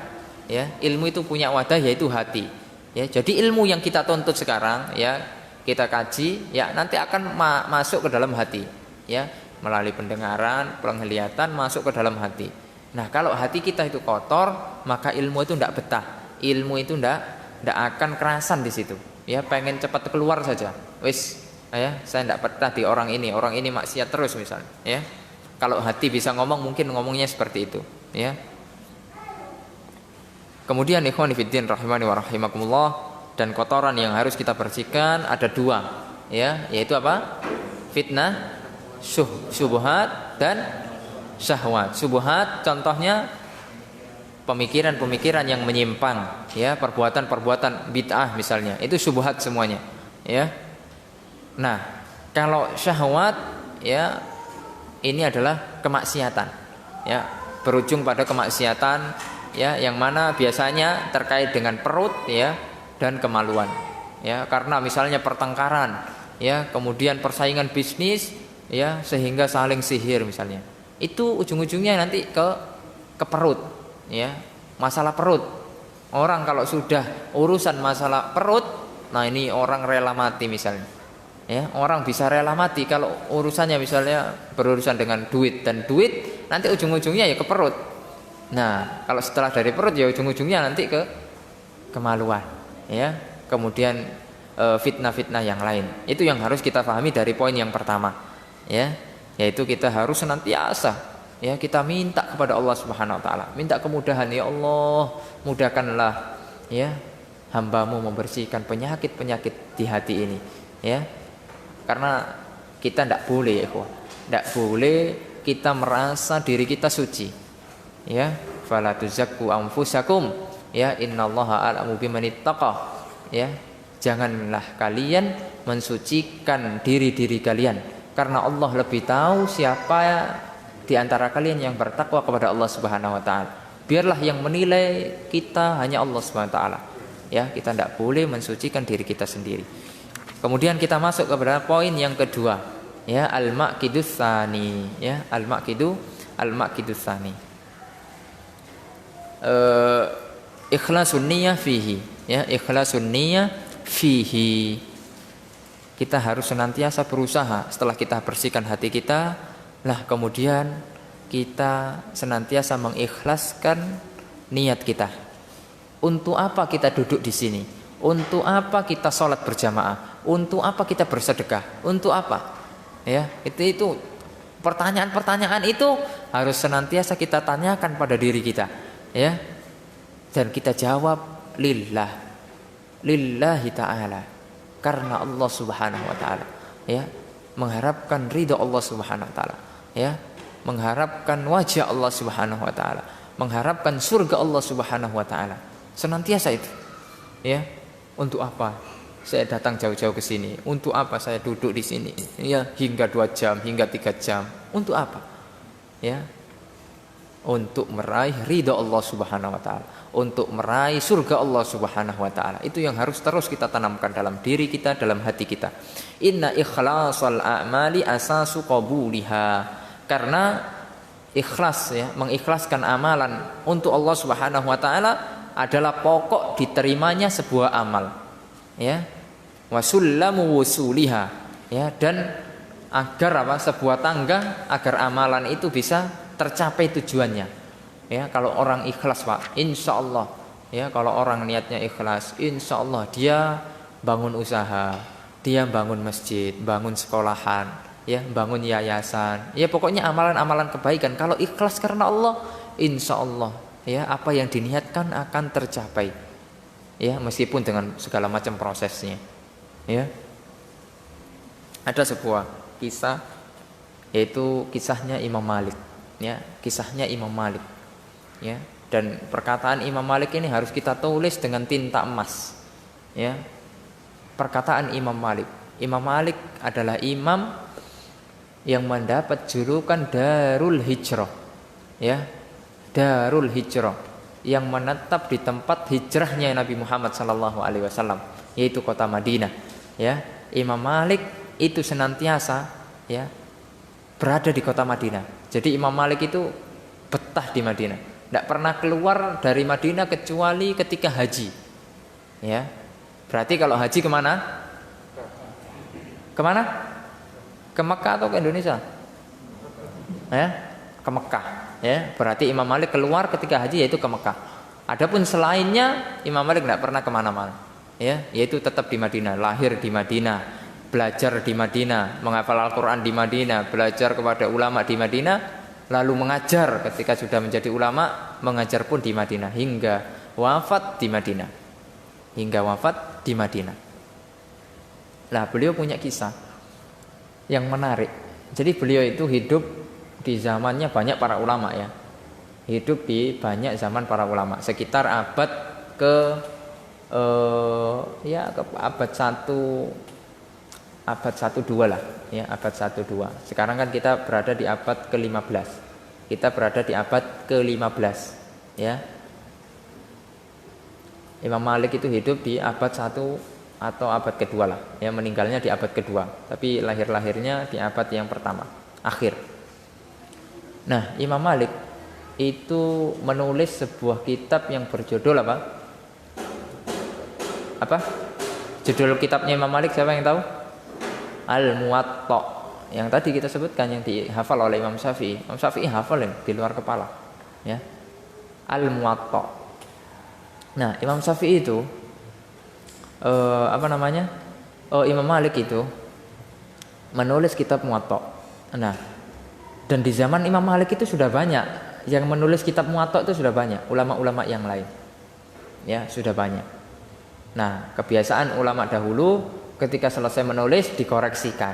ya. Ilmu itu punya wadah, yaitu hati, ya. Jadi ilmu yang kita tuntut sekarang, ya, kita kaji, ya, nanti akan masuk ke dalam hati, ya, melalui pendengaran, penglihatan, masuk ke dalam hati. Nah, kalau hati kita itu kotor, maka ilmu itu tidak betah, ilmu itu tidak akan kerasan di situ, ya. Pengen cepat keluar saja, wis, ya, saya tidak betah di orang ini maksiat terus misalnya, ya. Kalau hati bisa ngomong, mungkin ngomongnya seperti itu, ya. Kemudian ikhwan fillah rahimani wa rahimakumullah, dan kotoran yang harus kita bersihkan ada 2, ya, yaitu apa? Fitnah, syubhat, dan syahwat. Syubhat contohnya pemikiran-pemikiran yang menyimpang, ya, perbuatan-perbuatan bid'ah misalnya, itu syubhat semuanya, ya. Nah, kalau syahwat, ya, ini adalah kemaksiatan, ya, berujung pada kemaksiatan, ya, yang mana biasanya terkait dengan perut, ya, dan kemaluan, ya, karena misalnya pertengkaran, ya, kemudian persaingan bisnis, ya, sehingga saling sihir misalnya, itu ujung-ujungnya nanti ke perut, ya, masalah perut. Orang kalau sudah urusan masalah perut, nah ini orang rela mati misalnya, ya, orang bisa rela mati kalau urusannya misalnya berurusan dengan duit, dan duit nanti ujung-ujungnya ya ke perut. Nah, kalau setelah dari perut ya ujung-ujungnya nanti ke kemaluan, ya, kemudian fitnah-fitnah yang lain. Itu yang harus kita pahami dari poin yang pertama, ya, yaitu kita harus senantiasa, ya, kita minta kepada Allah Subhanahu wa taala, minta kemudahan, ya Allah, mudahkanlah, ya, hamba-Mu membersihkan penyakit-penyakit di hati ini, ya. Karena kita tidak boleh, ya, tidak boleh kita merasa diri kita suci, ya. Fala tuzakku anfusakum, ya, innallaha a'lamu bimanittaqa. ya, janganlah kalian mensucikan diri-diri kalian, karena Allah lebih tahu siapa di antara kalian yang bertakwa kepada Allah Subhanahu wa taala. Biarlah yang menilai kita hanya Allah Subhanahu wa taala. Ya, kita tidak boleh mensucikan diri kita sendiri. Kemudian kita masuk kepada poin yang kedua, ya, al-maqidus tsani, ya, al-maqidus tsani. Ikhlasun niyyah fihi, ya, ikhlasun niyyah fihi. Kita harus senantiasa berusaha setelah kita bersihkan hati kita, lah kemudian kita senantiasa mengikhlaskan niat kita. Untuk apa kita duduk di sini? Untuk apa kita sholat berjamaah? Untuk apa kita bersedekah? Untuk apa? Ya, itu pertanyaan-pertanyaan itu harus senantiasa kita tanyakan pada diri kita, ya. Dan kita jawab lillahi ta'ala, karena Allah Subhanahu wa taala, ya, mengharapkan ridha Allah Subhanahu wa taala, ya, mengharapkan wajah Allah Subhanahu wa taala, mengharapkan surga Allah Subhanahu wa taala. Senantiasa itu, ya. Untuk apa saya datang jauh-jauh ke sini? Untuk apa saya duduk di sini, ya, hingga 2 jam, hingga 3 jam? Untuk apa? Ya, untuk meraih ridha Allah Subhanahu wa taala, untuk meraih surga Allah Subhanahu wa taala. Itu yang harus terus kita tanamkan dalam diri kita, dalam hati kita. Inna ikhlasal a'mali asasu qabuliha. Karena ikhlas, ya, mengikhlaskan amalan untuk Allah Subhanahu wa taala adalah pokok diterimanya sebuah amal, ya. Wasullamu wusuliha, ya, dan agar apa? Sebuah tangga agar amalan itu bisa tercapai tujuannya. Ya, kalau orang ikhlas, Pak, insya Allah, ya, kalau orang niatnya ikhlas, insya Allah dia bangun usaha, dia bangun masjid, bangun sekolahan, ya, bangun yayasan, ya, pokoknya amalan-amalan kebaikan. Kalau ikhlas karena Allah, insya Allah, ya, apa yang diniatkan akan tercapai, ya, meskipun dengan segala macam prosesnya, ya. Ada sebuah kisah, yaitu kisahnya Imam Malik, ya, kisahnya Imam Malik. Ya, dan perkataan Imam Malik ini harus kita tulis dengan tinta emas, ya. Perkataan Imam Malik. Imam Malik adalah imam yang mendapat julukan Darul Hijrah, ya, Darul Hijrah, yang menetap di tempat hijrahnya Nabi Muhammad SAW, yaitu kota Madinah, ya. Imam Malik itu senantiasa, ya, berada di kota Madinah. Jadi Imam Malik itu betah di Madinah. Tidak pernah keluar dari Madinah kecuali ketika haji, ya. Berarti kalau haji kemana? Kemana? Ke Mekah atau ke Indonesia? Ya, ke Mekah, ya. Berarti Imam Malik keluar ketika haji yaitu ke Mekah. Adapun selainnya Imam Malik tidak pernah kemana-mana, ya, yaitu tetap di Madinah. Lahir di Madinah, belajar di Madinah, menghafal Al-Quran di Madinah, belajar kepada ulama di Madinah, lalu mengajar ketika sudah menjadi ulama, mengajar pun di Madinah hingga wafat di Madinah. Hingga wafat di Madinah. Nah, beliau punya kisah yang menarik. Jadi beliau itu hidup di zamannya banyak para ulama, ya. Hidup di banyak zaman para ulama, sekitar abad ke abad 1-2 lah, ya, abad 1-2. Sekarang kan kita berada di abad ke-15. Kita berada di abad ke-15, ya. Imam Malik itu hidup di abad 1 atau abad kedua lah, ya, meninggalnya di abad kedua, tapi lahirnya di abad yang pertama, akhir. Nah, Imam Malik itu menulis sebuah kitab yang berjudul apa? Apa? Judul kitabnya Imam Malik siapa yang tahu? Al-Muwatta, yang tadi kita sebutkan, yang dihafal oleh Imam Syafi'i. Imam Syafi'i hafal, ya, di luar kepala, ya. Al-Muwatta. Nah, Imam Syafi'i itu Imam Malik itu menulis kitab Muwatta. Nah, dan di zaman Imam Malik itu sudah banyak yang menulis kitab Muwatta, itu sudah banyak ulama-ulama yang lain, ya, sudah banyak. Nah, kebiasaan ulama dahulu ketika selesai menulis dikoreksikan,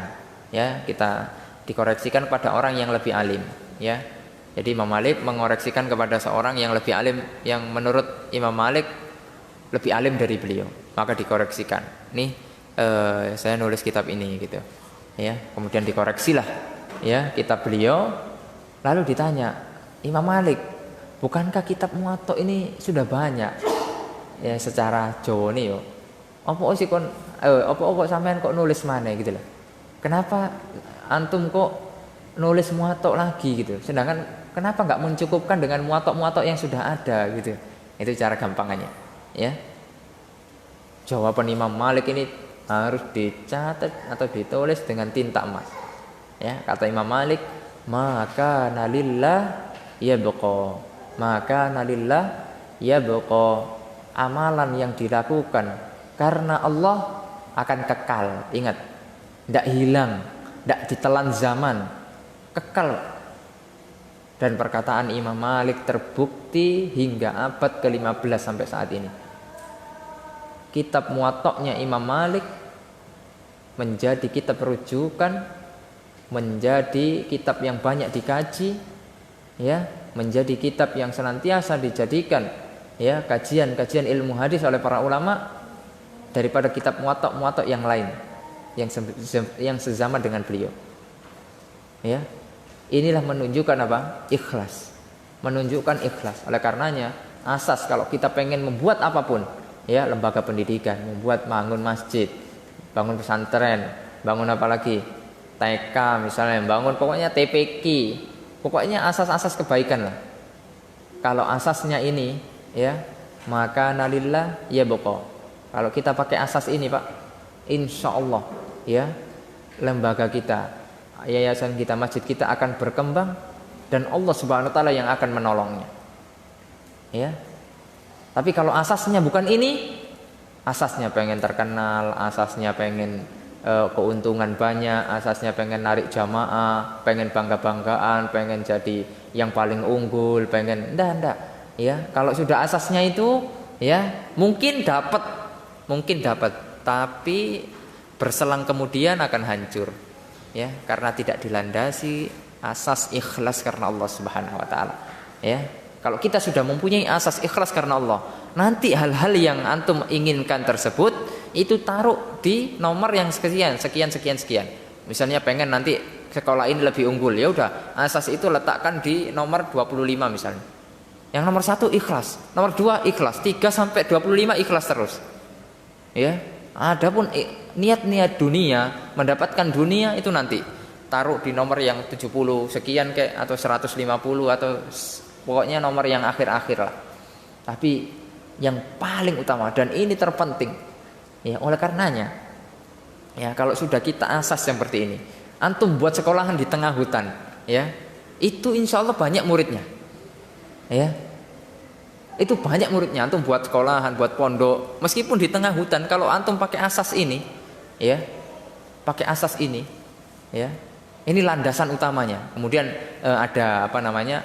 ya, kita dikoreksikan pada orang yang lebih alim, ya. Jadi Imam Malik mengoreksikan kepada seorang yang lebih alim, yang menurut Imam Malik lebih alim dari beliau, maka dikoreksikan. Nih saya nulis kitab ini gitu. Ya, kemudian dikoreksilah ya kitab beliau. Lalu ditanya, Imam Malik, bukankah kitab Muwatta ini sudah banyak? Ya secara Jawa nih yo. Apa sih kon apa sampean kok nulis mana gitu lah. Kenapa antum kok nulis Muwatta lagi gitu. Sedangkan kenapa nggak mencukupkan dengan Muwatta yang sudah ada gitu. Itu cara gampangannya, ya. Jawaban Imam Malik ini harus dicatat atau ditulis dengan tinta emas. Ya, kata Imam Malik, maka nalillah yabqa. Maka nalillah yabqa. Amalan yang dilakukan karena Allah akan kekal. Ingat, tidak hilang, tidak ditelan zaman, kekal. Dan perkataan Imam Malik terbukti hingga abad ke-15 sampai saat ini. Kitab Muwatta'nya Imam Malik menjadi kitab rujukan, menjadi kitab yang banyak dikaji, ya, menjadi kitab yang senantiasa dijadikan ya kajian-kajian ilmu hadis oleh para ulama daripada kitab Muwatta' yang lain yang sezaman dengan beliau. Ya. Inilah menunjukkan apa? Ikhlas. Menunjukkan ikhlas. Oleh karenanya, asas kalau kita pengen membuat apapun, ya, lembaga pendidikan, membuat bangun masjid, bangun pesantren, bangun apa lagi? TK misalnya, bangun pokoknya TPQ. Pokoknya asas-asas kebaikan lah. Kalau asasnya ini, ya, maka nalillah ya boko. Kalau kita pakai asas ini, Pak, insya Allah, ya, lembaga kita, yayasan kita, masjid kita akan berkembang dan Allah Subhanahu wa taala yang akan menolongnya. Ya. Tapi kalau asasnya bukan ini, asasnya pengen terkenal, asasnya pengen keuntungan banyak, asasnya pengen narik jamaah, pengen bangga-banggaan, pengen jadi yang paling unggul, pengen ndak. Ya, kalau sudah asasnya itu, ya, mungkin dapat, tapi berselang kemudian akan hancur. Ya, karena tidak dilandasi asas ikhlas karena Allah Subhanahu wa taala. Ya. Kalau kita sudah mempunyai asas ikhlas karena Allah, nanti hal-hal yang antum inginkan tersebut itu taruh di nomor yang sekian. Misalnya pengen nanti sekolah ini lebih unggul, ya udah, asas itu letakkan di nomor 25 misalnya. Yang nomor 1 ikhlas, nomor 2 ikhlas, 3 sampai 25 ikhlas terus. Ya. Adapun niat-niat dunia, mendapatkan dunia itu nanti taruh di nomor yang 70 sekian kayak atau 150 atau pokoknya nomor yang akhir-akhir lah. Tapi yang paling utama dan ini terpenting, ya, oleh karenanya, ya, kalau sudah kita asas seperti ini, antum buat sekolahan di tengah hutan, ya, itu insya Allah banyak muridnya, ya, itu banyak muridnya. Antum buat sekolahan, buat pondok, meskipun di tengah hutan, kalau antum pakai asas ini, ya, pakai asas ini, ya, ini landasan utamanya. Kemudian ada apa namanya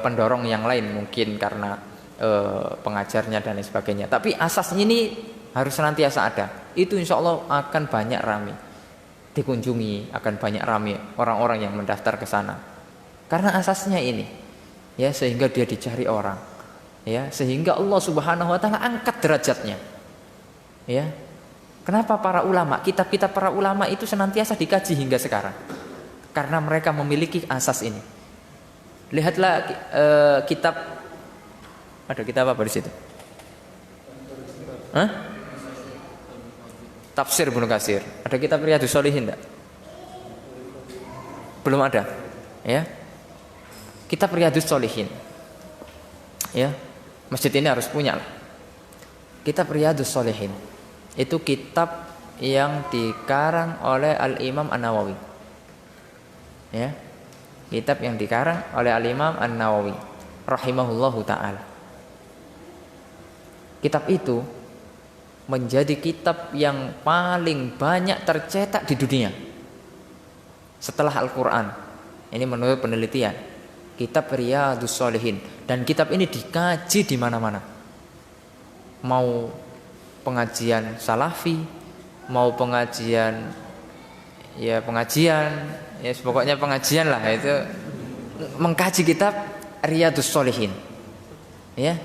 pendorong yang lain mungkin karena pengajarnya dan lain sebagainya. Tapi asasnya ini harus senantiasa ada. Itu insya Allah akan banyak ramai dikunjungi, akan banyak ramai orang-orang yang mendaftar ke sana. Karena asasnya ini, ya, sehingga dia dicari orang, ya, sehingga Allah Subhanahu wa taala angkat derajatnya. Ya. Kenapa para ulama, kitab-kitab para ulama itu senantiasa dikaji hingga sekarang? Karena mereka memiliki asas ini. Lihatlah kitab, ada kitab apa di situ? Hah? Tafsir Ibnu Katsir. Ada kitab Riyadhus Shalihin enggak? Belum ada. Ya. Kitab Riyadhus Shalihin. Ya. Masjid ini harus punya. Kitab Riyadhus Shalihin. Itu kitab yang dikarang oleh Al-Imam An-Nawawi. Ya. Kitab yang dikarang oleh Al-Imam An-Nawawi rahimahullahu taala. Kitab itu menjadi kitab yang paling banyak tercetak di dunia setelah Al-Qur'an. Ini menurut penelitian. Kitab Riyadhus Shalihin, dan kitab ini dikaji di mana-mana. Mau pengajian salafi, mau pengajian ya pokoknya pengajian lah, itu mengkaji kitab Riyadhus Shalihin. Ya.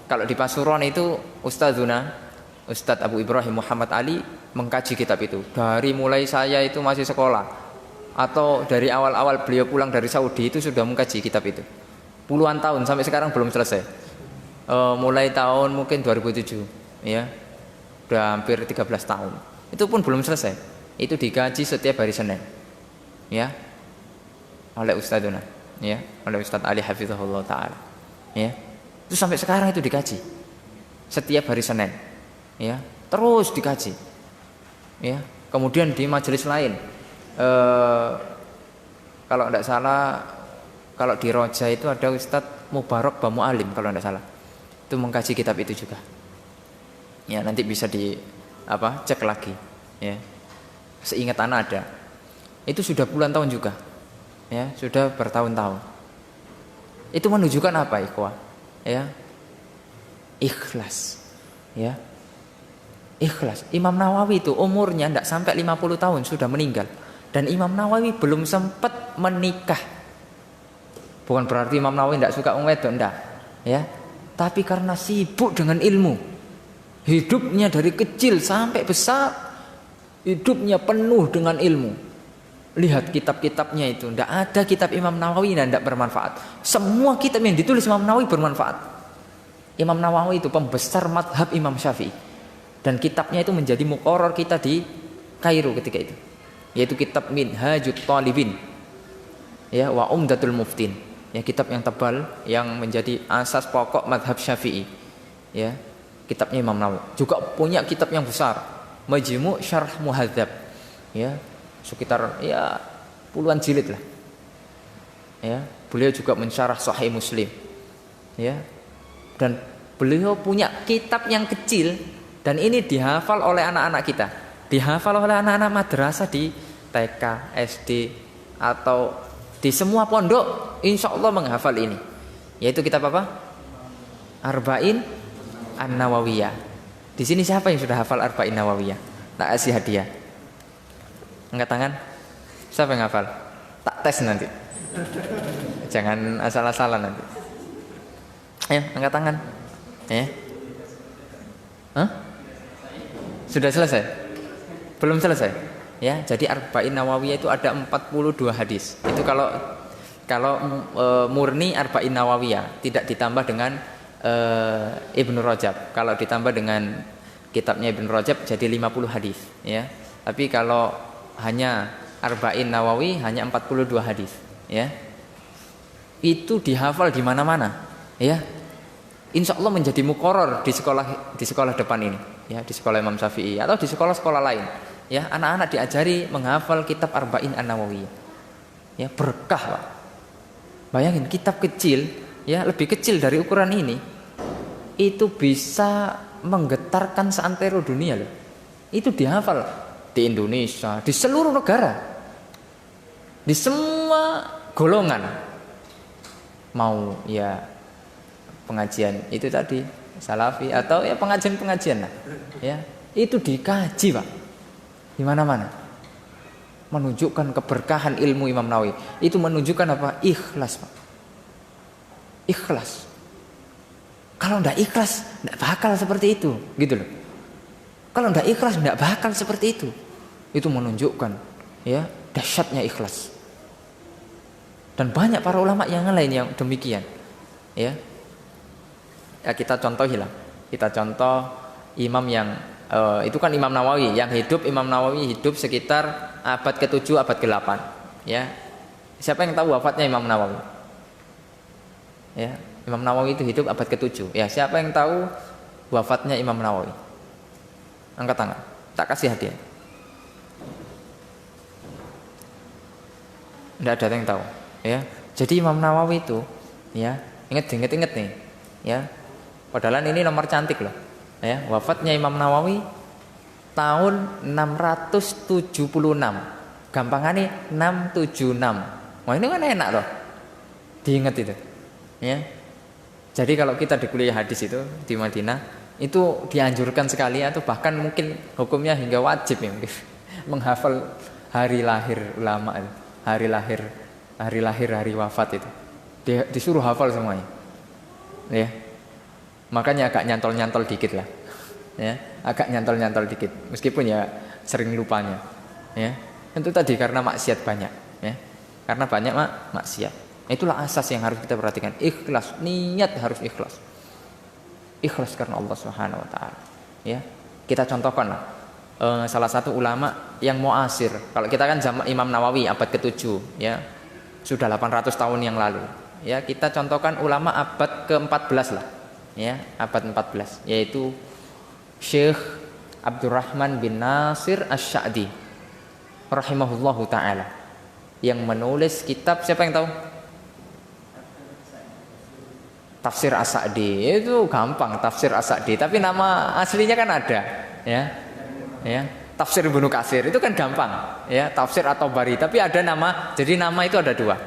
Kalau di Pasuruan itu Ustadz Abu Ibrahim Muhammad Ali mengkaji kitab itu. Dari mulai saya itu masih sekolah atau dari awal-awal beliau pulang dari Saudi itu sudah mengkaji kitab itu. Puluhan tahun sampai sekarang belum selesai. Mulai tahun mungkin 2007 ya. Udah hampir 13 tahun. Itu pun belum selesai. Itu dikaji setiap hari Senin. Ya. Oleh Ustadzuna, ya, oleh Ustadz Ali Hafizahullah taala. Ya. Itu sampai sekarang itu dikaji. Setiap hari Senin. Ya, terus dikaji. Ya. Kemudian di majelis lain kalau tidak salah, kalau di Roja itu ada Ustadz Mubarak Bamu Alim kalau tidak salah. Itu mengkaji kitab itu juga. Ya, nanti bisa cek lagi. Ya. Seingat anak ada. Itu sudah puluhan tahun juga. Ya, sudah bertahun-tahun. Itu menunjukkan apa, ikhwah? Ya. Ikhlas. Ya. Ikhlas. Imam Nawawi itu umurnya tidak sampai 50 tahun sudah meninggal. Dan Imam Nawawi belum sempat menikah. Bukan berarti Imam Nawawi tidak suka wedok, enggak. Ya. Tapi karena sibuk dengan ilmu. Hidupnya dari kecil sampai besar, hidupnya penuh dengan ilmu. Lihat kitab-kitabnya itu, tidak ada kitab Imam Nawawi yang tidak bermanfaat. Semua kitab yang ditulis Imam Nawawi bermanfaat. Imam Nawawi itu pembesar madhab Imam Syafi'i. Dan kitabnya itu menjadi muqarrar kita di Kairo ketika itu. Yaitu kitab Minhajut Talibin. Ya, wa Umdatul Muftin. Ya, kitab yang tebal yang menjadi asas pokok madhab Syafi'i. Ya, kitabnya Imam Nawawi. Juga punya kitab yang besar, Majmu' Syarh Muhadzab. Ya, sekitar ya puluhan jilid lah. Ya, beliau juga mensyarah Sahih Muslim. Ya. Dan beliau punya kitab yang kecil dan ini dihafal oleh anak-anak kita. Dihafal oleh anak-anak madrasah di TK, SD atau di semua pondok, insya Allah menghafal ini. Yaitu kitab apa? Arba'in An-Nawawiyah. Di sini siapa yang sudah hafal Arba'in Nawawiyah? Tak kasih hadiah. Angkat tangan. Siapa yang hafal? Tak tes nanti. Jangan asal-asalan nanti. Ayo, angkat tangan. Ya. Hah? Sudah selesai? Belum selesai? Ya, jadi Arba'in Nawawiyah itu ada 42 hadis. Itu kalau murni Arba'in Nawawiyah, tidak ditambah dengan Ibnu Rajab. Kalau ditambah dengan kitabnya Ibnu Rajab jadi 50 hadis, ya. Tapi kalau hanya Arba'in Nawawi hanya 42 hadis, ya. Itu dihafal di mana-mana, ya. Insya Allah menjadi muqarrar di sekolah depan ini, ya, di sekolah Imam Syafi'i atau di sekolah-sekolah lain, ya. Anak-anak diajari menghafal kitab Arba'in An-Nawawiyah, ya, berkah, Pak. Bayangin kitab kecil, ya, lebih kecil dari ukuran ini, itu bisa menggetarkan seantero dunia loh. Itu dihafal di Indonesia, di seluruh negara, di semua golongan. Mau ya pengajian itu tadi salafi atau ya pengajian lah, ya, itu dikaji, Pak, di mana-mana. Menunjukkan keberkahan ilmu Imam Nawawi. Itu menunjukkan apa? Ikhlas, Pak. Ikhlas. Kalau tidak ikhlas, tidak bakal seperti itu, gitu loh. Kalau tidak ikhlas, tidak bakal seperti itu. Itu menunjukkan, ya, dahsyatnya ikhlas. Dan banyak para ulama yang lain yang demikian, ya. Ya, kita contohilah. Kita contoh imam yang itu kan Imam Nawawi yang hidup. Imam Nawawi hidup sekitar abad ke-7, abad ke-8, ya. Siapa yang tahu wafatnya Imam Nawawi? Ya, Imam Nawawi itu hidup abad ke-7. Ya, siapa yang tahu wafatnya Imam Nawawi? Angkat tangan. Tak kasih hadiah. Tidak ada yang tahu, ya. Jadi Imam Nawawi itu, ya, ingat nih, ya. Padahal ini nomor cantik loh, ya. Wafatnya Imam Nawawi tahun 676. Gampangannya 676. Wah, ini kan enak loh. Diingat itu, ya. Jadi kalau kita di kuliah hadis itu di Madinah itu dianjurkan sekali atau bahkan mungkin hukumnya hingga wajib ya, mungkin menghafal hari lahir ulama itu. Hari lahir, hari wafat itu disuruh hafal semuanya, ya. Makanya agak nyantol-nyantol dikit lah. Ya, agak nyantol-nyantol dikit. Meskipun ya sering lupanya. Ya. Itu tadi karena maksiat banyak, ya. Karena banyak maksiat. Itulah asas yang harus kita perhatikan. Ikhlas, niat harus ikhlas. Ikhlas karena Allah Subhanahu wa taala. Ya. Kita contohkan lah. Salah satu ulama yang muasir. Kalau kita kan zaman Imam Nawawi abad ke-7, ya. Sudah 800 tahun yang lalu. Ya, kita contohkan ulama abad ke-14 lah. Ya, abad 14, yaitu Syekh Abdurrahman bin Nasir Asy-Sya'di rahimahullahu taala yang menulis kitab, siapa yang tahu? Tafsir As-Sa'di. Itu gampang, Tafsir As-Sa'di, tapi nama aslinya kan ada, ya. Ya, Tafsir Ibnu Katsir itu kan gampang, ya, tafsir atau bari, tapi ada nama. Jadi nama itu ada dua.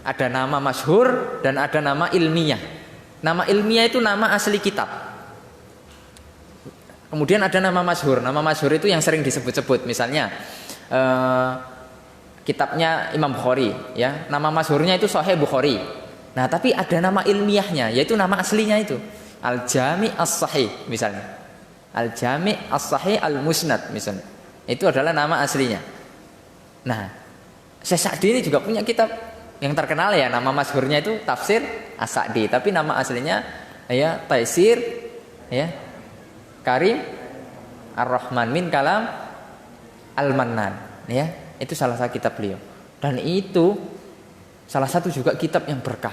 Ada nama masyhur dan ada nama ilmiah. Nama ilmiah itu nama asli kitab. Kemudian ada nama masyhur. Nama masyhur itu yang sering disebut-sebut. Misalnya kitabnya Imam Bukhari, ya. Nama masyhurnya itu Sahih Bukhari. Nah, tapi ada nama ilmiahnya, yaitu nama aslinya itu Al-Jami' As-Sahih misalnya. Al-Jami' As-Sahih Al-Musnad misalnya. Itu adalah nama aslinya. Nah, Syekh Sa'di ini juga punya kitab yang terkenal, ya, nama masyhurnya itu Tafsir As-Sa'di, tapi nama aslinya ya Taisir, ya, Karim Ar-Rahman min Kalam Al-Mannan, ya. Itu salah satu kitab beliau. Dan itu salah satu juga kitab yang berkah.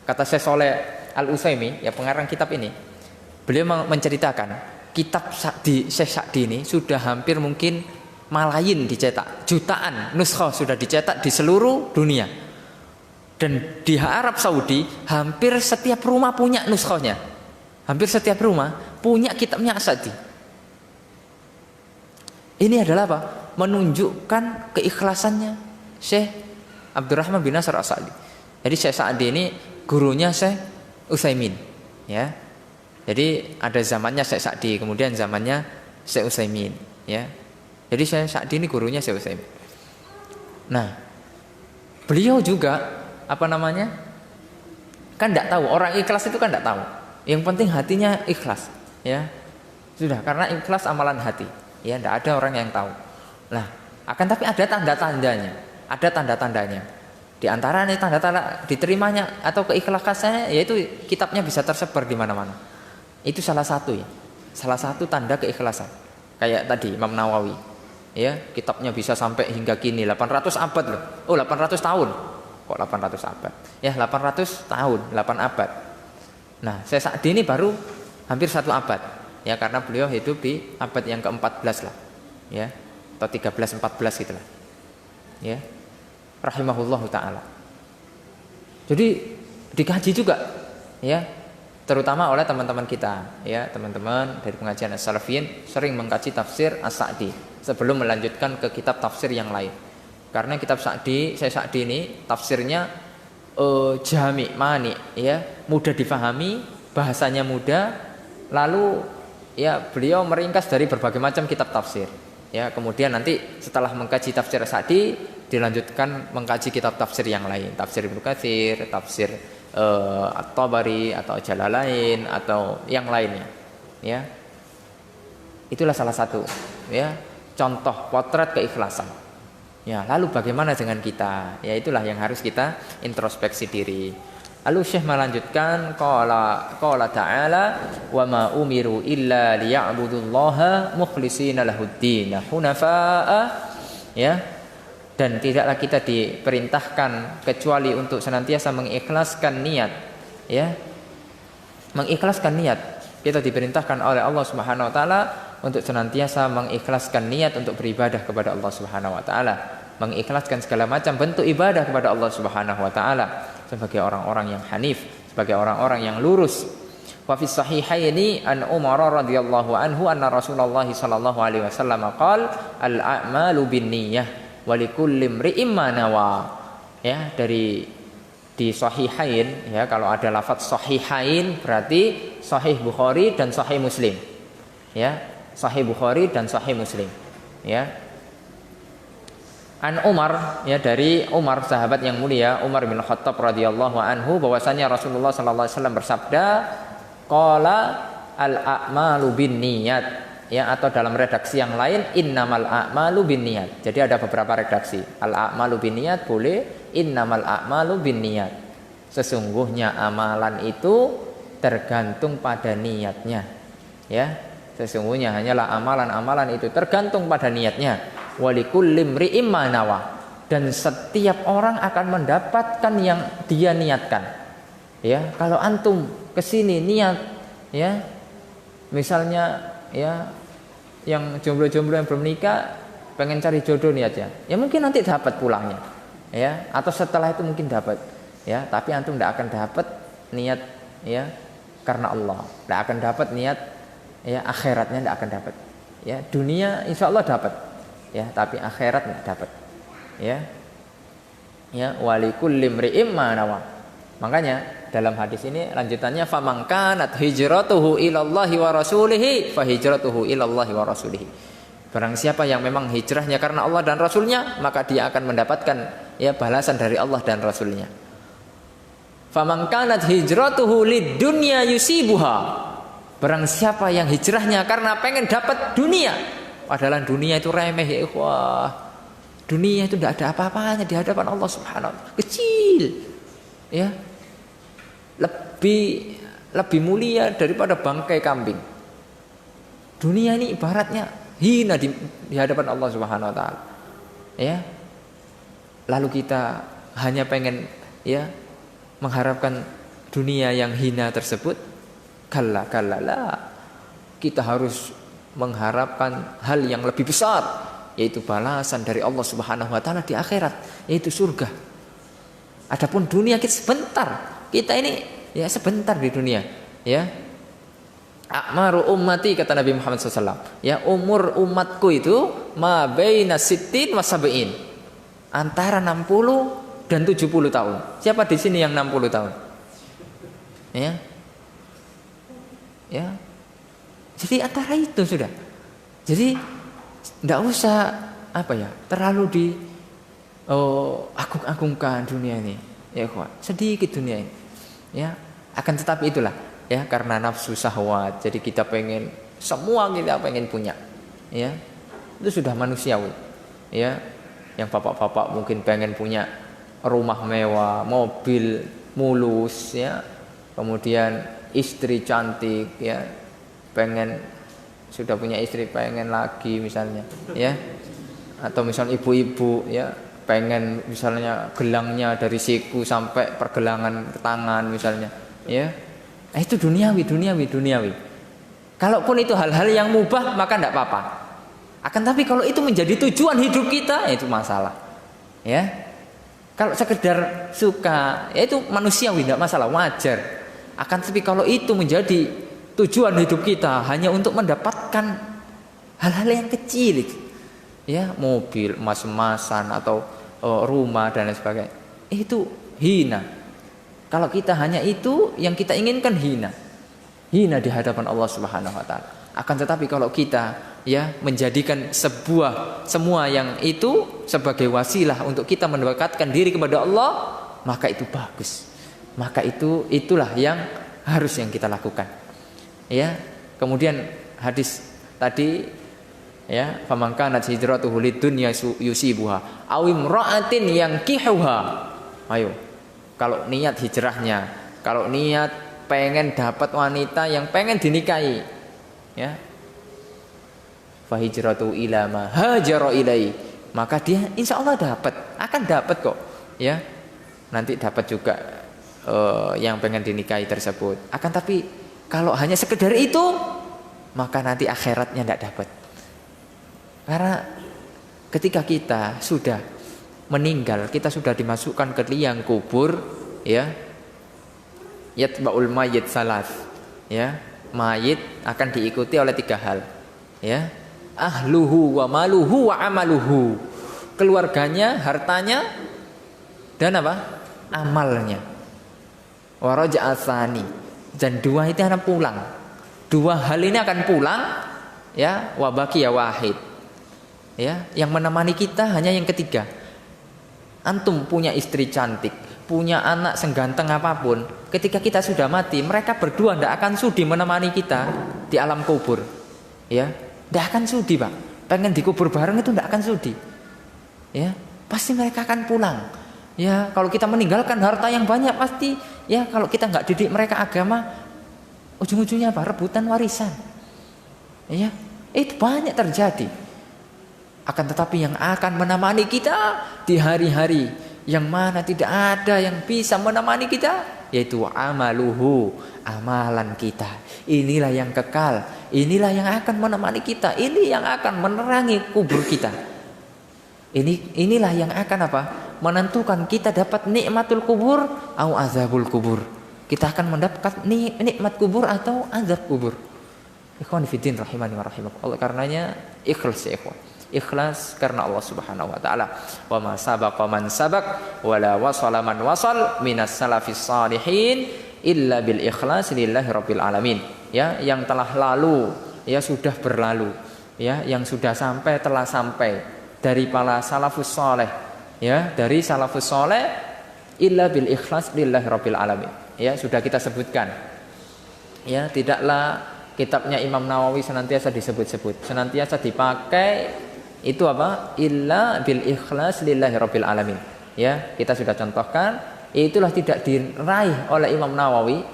Kata Syekh Shalih Al-Utsaimin, ya, pengarang kitab ini, beliau menceritakan kitab Syekh Sa'di ini sudah hampir mungkin malayin dicetak, jutaan nuskhah sudah dicetak di seluruh dunia. Dan di Arab Saudi hampir setiap rumah punya nuskhahnya. Hampir setiap rumah punya kitabnya As-Sa'di. Ini adalah apa? Menunjukkan keikhlasannya Syekh Abdurrahman bin Nasir As-Sa'di. Jadi Syekh Sa'di ini gurunya Syekh Utsaimin, ya. Jadi ada zamannya Syekh Sa'di, kemudian zamannya Syekh Utsaimin, ya. Jadi Syekh Sa'di ini gurunya Syekh Utsaimin. Nah, beliau juga apa namanya? Kan tidak tahu, orang ikhlas itu kan tidak tahu. Yang penting hatinya ikhlas, ya. Sudah, karena ikhlas amalan hati, ya, tidak ada orang yang tahu. Nah, akan tapi ada tanda-tandanya, ada tanda-tandanya. Di antara nih tanda-tanda diterimanya atau keikhlasannya, yaitu kitabnya bisa tersebar di mana-mana. Itu salah satu, ya, salah satu tanda keikhlasan. Kayak tadi Imam Nawawi, ya, kitabnya bisa sampai hingga kini 800 abad loh. Oh, 800 tahun. Kok 800 abad? Ya, 800 tahun, 8 abad. Nah, Syekh Sa'di ini baru hampir 1 abad. Ya, karena beliau hidup di abad yang ke-14 lah. Ya, atau 13 14 gitulah. Ya. Rahimahullahu taala. Jadi dikaji juga, ya, terutama oleh teman-teman kita, ya, teman-teman dari pengajian As-Salafiyin sering mengkaji tafsir As-Sa'di sebelum melanjutkan ke kitab tafsir yang lain. Karena kitab Syekh Sa'di ini tafsirnya jami' mani, ya, mudah difahami, bahasanya mudah, lalu ya beliau meringkas dari berbagai macam kitab tafsir. Ya, kemudian nanti setelah mengkaji tafsir Sa'di dilanjutkan mengkaji kitab tafsir yang lain, tafsir Ibnu Katsir, tafsir At-Tabari atau Jalalain atau yang lainnya. Ya. Itulah salah satu, ya, contoh potret keikhlasan. Ya, lalu bagaimana dengan kita? Ya, itulah yang harus kita introspeksi diri. Lalu Syekh melanjutkan qala ta'ala wa ma umiru illa liya'budullaha mukhlishina lahuddin hunafa'a, ya. Dan tidaklah kita diperintahkan kecuali untuk senantiasa mengikhlaskan niat, ya. Mengikhlaskan niat. Kita diperintahkan oleh Allah Subhanahu wa taala untuk senantiasa mengikhlaskan niat untuk beribadah kepada Allah Subhanahu wa taala, mengikhlaskan segala macam bentuk ibadah kepada Allah Subhanahu wa taala sebagai orang-orang yang hanif, sebagai orang-orang yang lurus. Wa fi sahihaini an Umar radhiyallahu anhu anna Rasulullah sallallahu alaihi wasallam qala al-a'malu binniyah wa likulli imri'in ma nawa. Ya, dari di sahihain, ya, kalau ada lafaz sahihain berarti Sahih Bukhari dan Sahih Muslim. Ya, Sahih Bukhari dan Sahih Muslim, ya. An Umar, ya, dari Umar sahabat yang mulia Umar bin Khattab radhiyallahu anhu bahwasanya Rasulullah sallallahu alaihi wasallam bersabda, qala al-a'malu binniyat, ya, atau dalam redaksi yang lain innamal a'malu binniyat. Jadi ada beberapa redaksi. Al-a'malu binniyat boleh, innamal a'malu binniyat. Sesungguhnya amalan itu tergantung pada niatnya. Ya, sesungguhnya hanyalah amalan-amalan itu tergantung pada niatnya. Walikulli imri'in ma nawa. Dan setiap orang akan mendapatkan yang dia niatkan. Ya, kalau antum kesini niat, ya, misalnya, ya, yang jomblo-jomblo yang belum nikah pengen cari jodoh niatnya, ya mungkin nanti dapat pulangnya, ya, atau setelah itu mungkin dapat, ya, tapi antum tidak akan dapat niat, ya, karena Allah, tidak akan dapat niat, ya, akhiratnya tidak akan dapat, ya, dunia insya Allah dapat, ya, tapi akhirat tidak dapat, ya, ya, walikulli imri'in ma nawa. Makanya dalam hadis ini lanjutannya faman kanat hijratuhu ilallahi wa rasulihi fa hijratuhu ilallahi wa rasulihi. Barang siapa yang memang hijrahnya karena Allah dan Rasulnya, maka dia akan mendapatkan, ya, balasan dari Allah dan Rasulnya. Faman kanat hijratuhu lidunya yusibuha. Barang siapa yang hijrahnya karena pengen dapat dunia, padahal dunia itu remeh, ya ikhwah. Dunia itu tidak ada apa-apanya di hadapan Allah Subhanahu wa taala. Kecil. Ya. Lebih mulia daripada bangkai kambing. Dunia ini ibaratnya hina di hadapan Allah Subhanahu wa taala. Ya. Lalu kita hanya pengen, ya, mengharapkan dunia yang hina tersebut. Kalla la. Kita harus mengharapkan hal yang lebih besar, yaitu balasan dari Allah Subhanahu wa taala di akhirat, yaitu surga. Adapun dunia kita sebentar. Kita ini, ya, sebentar di dunia, ya. A'maru ummati, kata Nabi Muhammad SAW, ya, umur umatku itu ma baina sittin wa sab'in, antara 60 dan 70 tahun. Siapa di sini yang 60 tahun? Ya. Ya. Jadi antara itu sudah. Jadi tidak usah, apa ya, terlalu di agung-agungkan dunia ini. Ya, sedikit dunia ini. Ya, akan tetapi itulah, ya, karena nafsu syahwat, jadi kita pengen, semua kita pengen punya, ya, itu sudah manusiawi, ya. Yang bapak-bapak mungkin pengen punya rumah mewah, mobil mulus, ya, kemudian istri cantik, ya, pengen, sudah punya istri pengen lagi misalnya, ya, atau misalnya ibu-ibu, ya, pengen misalnya gelangnya dari siku sampai pergelangan tangan misalnya, ya, itu duniawi. Kalaupun itu hal-hal yang mubah maka tidak apa-apa. Akan tapi kalau itu menjadi tujuan hidup kita, itu masalah, ya. Kalau sekedar suka, ya, itu manusiawi, tidak masalah, wajar. Akan tapi kalau itu menjadi tujuan hidup kita hanya untuk mendapatkan hal-hal yang kecil, ya, mobil emas-emasan atau rumah dan lain sebagainya, itu hina. Kalau kita hanya itu yang kita inginkan, hina di hadapan Allah Subhanahu wa taala. Akan tetapi kalau kita, ya, menjadikan semua yang itu sebagai wasilah untuk kita mendekatkan diri kepada Allah, maka itu bagus. Maka itulah yang harus yang kita lakukan. Ya. Kemudian hadis tadi, ya, faman kanat hijratuhu lidunya yusibuha aw imra'atin yankihuha. Ayo, kalau niat hijrahnya, kalau niat pengen dapat wanita yang pengen dinikahi, ya, fa hijratu ila ma hajara ilai, maka dia insya Allah akan dapat kok, ya, nanti dapat juga yang pengen dinikahi tersebut. Akan tapi kalau hanya sekedar itu, maka nanti akhiratnya tidak dapat. Karena ketika kita sudah meninggal, kita sudah dimasukkan ke liang kubur, ya, yatba'ul mayyit salas, ya, mayit akan diikuti oleh 3 hal, ya, ahluhu wa maluhu wa amaluhu, keluarganya, hartanya, dan apa, amalnya. Wa raja'a tsani, dan 2 itu akan pulang. 2 hal ini akan pulang, ya, wa baqiya wahid. Ya, yang menemani kita hanya yang ketiga. Antum punya istri cantik, punya anak seganteng apapun, ketika kita sudah mati, mereka berdua tidak akan sudi menemani kita di alam kubur. Ya, tidak akan sudi, Pak. Pengen dikubur bareng itu tidak akan sudi. Ya, pasti mereka akan pulang. Ya, kalau kita meninggalkan harta yang banyak pasti, ya kalau kita nggak didik mereka agama, ujung-ujungnya apa? Rebutan warisan. Ya, itu banyak terjadi. Akan tetapi yang akan menemani kita di hari-hari yang mana tidak ada yang bisa menemani kita, yaitu amaluhu, amalan kita. Inilah yang kekal, inilah yang akan menemani kita, ini yang akan menerangi kubur kita. Inilah yang akan apa? Menentukan kita dapat nikmatul kubur atau azabul kubur. Kita akan mendapat nikmat kubur atau azab kubur. Ikhwan fillah rahimani wa rahimakumullah. Karenanya ikhlas ya ikhwan. Ikhlas karena Allah Subhanahu wa taala. Wa ma sabaqa man sabaq wala wasala man wasal minas salafis salihin illa bil ikhlas lillahi rabbil alamin. Ya, yang telah lalu ya sudah berlalu. Ya, yang sudah sampai telah sampai dari para salafus saleh. Ya, dari salafus saleh illa bil ikhlas lillahi rabbil alamin. Ya, sudah kita sebutkan. Ya, tidaklah kitabnya Imam Nawawi senantiasa disebut-sebut, senantiasa dipakai. Itu apa? Illa bil ikhlas lillahi rabbil alamin. Ya, kita sudah contohkan, itulah tidak diraih oleh Imam Nawawi.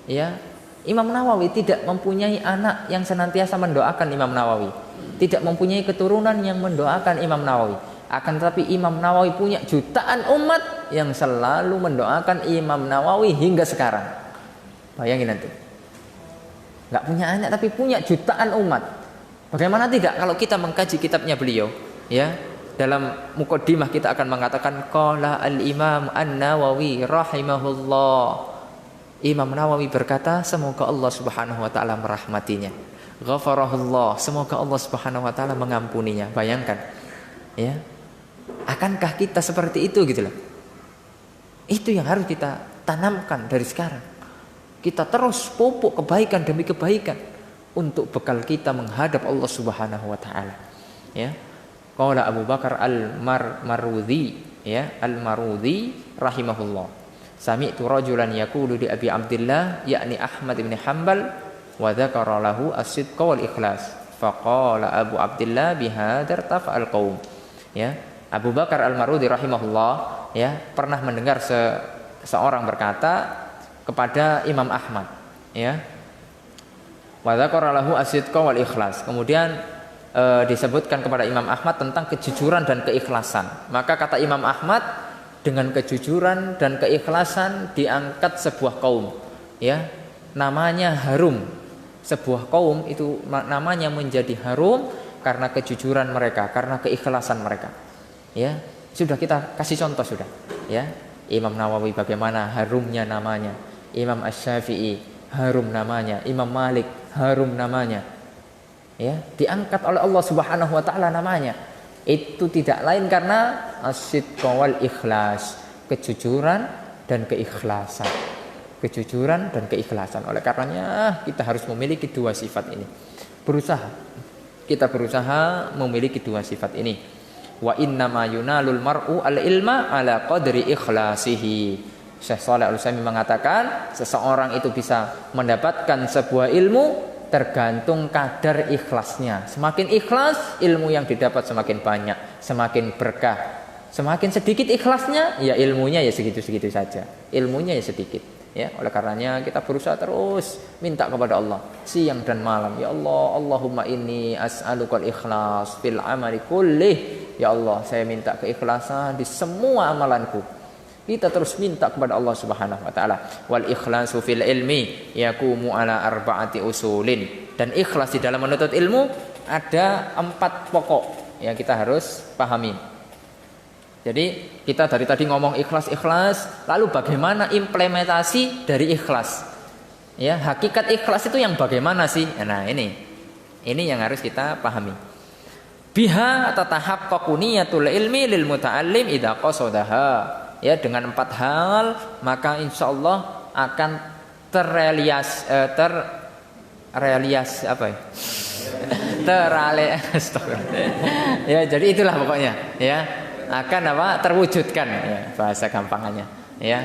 Ya, Imam Nawawi tidak mempunyai anak yang senantiasa mendoakan Imam Nawawi, tidak mempunyai keturunan yang mendoakan Imam Nawawi. Akan tetapi Imam Nawawi punya jutaan umat yang selalu mendoakan Imam Nawawi hingga sekarang. Bayangin nanti, nggak punya anak tapi punya jutaan umat. Bagaimana tidak kalau kita mengkaji kitabnya beliau, ya. Dalam muqaddimah kita akan mengatakan qala al-Imam An-Nawawi rahimahullah. Imam Nawawi berkata, semoga Allah Subhanahu wa taala merahmatinya. Ghafarahullah, semoga Allah Subhanahu wa taala mengampuninya. Bayangkan. Ya. Akankah kita seperti itu gitu loh. Itu yang harus kita tanamkan dari sekarang. Kita terus pupuk kebaikan demi kebaikan untuk bekal kita menghadap Allah Subhanahu wa taala. Ya. Qala Abu Bakar Al-Marudhi, ya, Al-Marudhi rahimahullah. Sami'tu rajulan yaqulu li Abi Abdullah yakni Ahmad bin Hanbal wa dzakara lahu as-sidqa wal ikhlas. Faqala Abu Abdullah bihadzal tafa'al qaum. Ya. Abu Bakar Al-Marudhi rahimahullah, ya, pernah mendengar seorang berkata kepada Imam Ahmad, ya. Wa dzakara lahu as-sidqa wal ikhlas. Kemudian disebutkan kepada Imam Ahmad tentang kejujuran dan keikhlasan. Maka kata Imam Ahmad, dengan kejujuran dan keikhlasan diangkat sebuah kaum. Ya, namanya harum. Sebuah kaum itu namanya menjadi harum karena kejujuran mereka, karena keikhlasan mereka. Ya, sudah kita kasih contoh sudah. Ya, Imam Nawawi bagaimana harumnya namanya. Imam Asy-Syafi'i harum namanya, Imam Malik harum namanya. Ya, diangkat oleh Allah Subhanahu wa taala namanya. Itu tidak lain karena as-sidqa wal ikhlas, kejujuran dan keikhlasan. Kejujuran dan keikhlasan. Oleh karenanya kita harus memiliki dua sifat ini. Kita berusaha memiliki dua sifat ini. Wa innama yunalul mar'u al-ilma ala qadri ikhlasihi. Syekh Shalih Al-Utsaimin mengatakan seseorang itu bisa mendapatkan sebuah ilmu tergantung kadar ikhlasnya. Semakin ikhlas, ilmu yang didapat semakin banyak, semakin berkah. Semakin sedikit ikhlasnya, ya ilmunya ya segitu-segitu saja. Ilmunya ya sedikit. Ya, oleh karenanya kita berusaha terus minta kepada Allah siang dan malam. Ya Allah, Allahumma inni as'alukal ikhlas fil amali kullih. Ya Allah, saya minta keikhlasan di semua amalanku. Kita terus minta kepada Allah Subhanahu wa taala. Wal ikhlasu fil ilmi yaqumu ala arba'ati usulin. Dan ikhlas di dalam menuntut ilmu ada 4 pokok yang kita harus pahami. Jadi kita dari tadi ngomong ikhlas, lalu bagaimana implementasi dari ikhlas? Ya, hakikat ikhlas itu yang bagaimana sih? Nah, ini yang harus kita pahami. Biha tatahaqqaqu niyatul ilmi lil muta'allim idza qasadaha. Ya, dengan 4 hal maka insya Allah akan ya, jadi itulah pokoknya ya akan terwujudkan ya, bahasa gampangannya ya,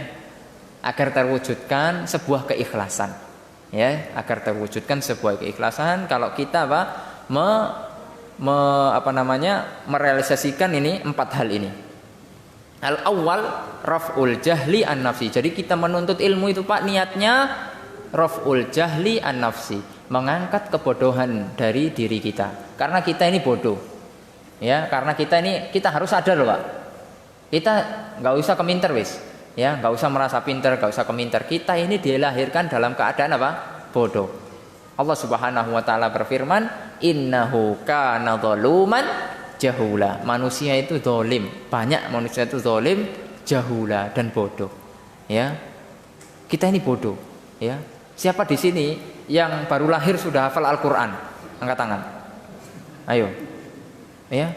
agar terwujudkan sebuah keikhlasan, ya, agar terwujudkan sebuah keikhlasan. Kalau kita merealisasikan ini 4 hal ini. Al awal raf'ul jahli an nafsi. Jadi kita menuntut ilmu itu Pak, niatnya raf'ul jahli an nafsi, mengangkat kebodohan dari diri kita. Karena kita ini bodoh. Ya, karena kita harus sadar loh Pak. Kita nggak usah keminter wis. Ya, nggak usah merasa pinter, nggak usah keminter. Kita ini dilahirkan dalam keadaan apa? Bodoh. Allah Subhanahu wa taala berfirman, "Innahu kana dzaluman jahula." Manusia itu zalim. Banyak manusia itu zalim, jahula dan bodoh. Ya. Kita ini bodoh, ya. Siapa di sini yang baru lahir sudah hafal Al-Qur'an? Angkat tangan. Ayo. Ya.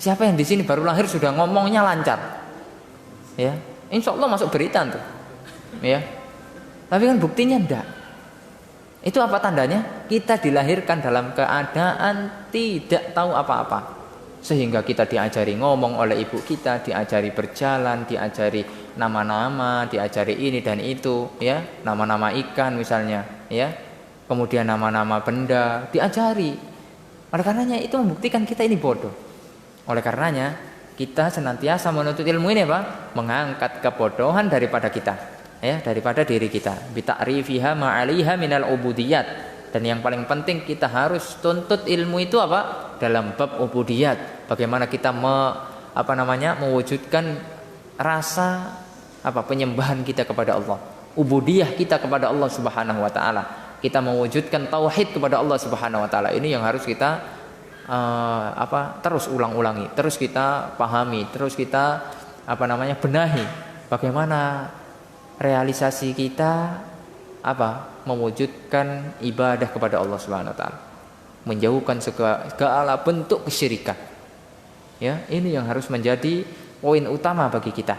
Siapa yang di sini baru lahir sudah ngomongnya lancar? Ya, insya Allah masuk berita tuh, ya. Tapi kan buktinya enggak. Itu apa tandanya? Kita dilahirkan dalam keadaan tidak tahu apa-apa, sehingga kita diajari ngomong oleh ibu kita, diajari berjalan, diajari nama-nama, diajari ini dan itu, ya, nama-nama ikan misalnya, ya, kemudian nama-nama benda, diajari. Oleh karenanya itu membuktikan kita ini bodoh. Oleh karenanya kita senantiasa menuntut ilmu ini Pak, mengangkat kebodohan daripada kita, ya, daripada diri kita. Bi ta'rifiha ma'aliha minal ubudiyat. Dan yang paling penting kita harus tuntut ilmu itu apa? Dalam bab ubudiyat. Bagaimana kita mewujudkan rasa penyembahan kita kepada Allah. Ubudiyah kita kepada Allah Subhanahu wa taala. Kita mewujudkan tauhid kepada Allah Subhanahu wa taala. Ini yang harus kita terus ulang-ulangi, terus kita pahami, terus kita benahi bagaimana realisasi kita mewujudkan ibadah kepada Allah Subhanahu wa taala, menjauhkan segala bentuk kesyirikan. Ya, ini yang harus menjadi poin utama bagi kita.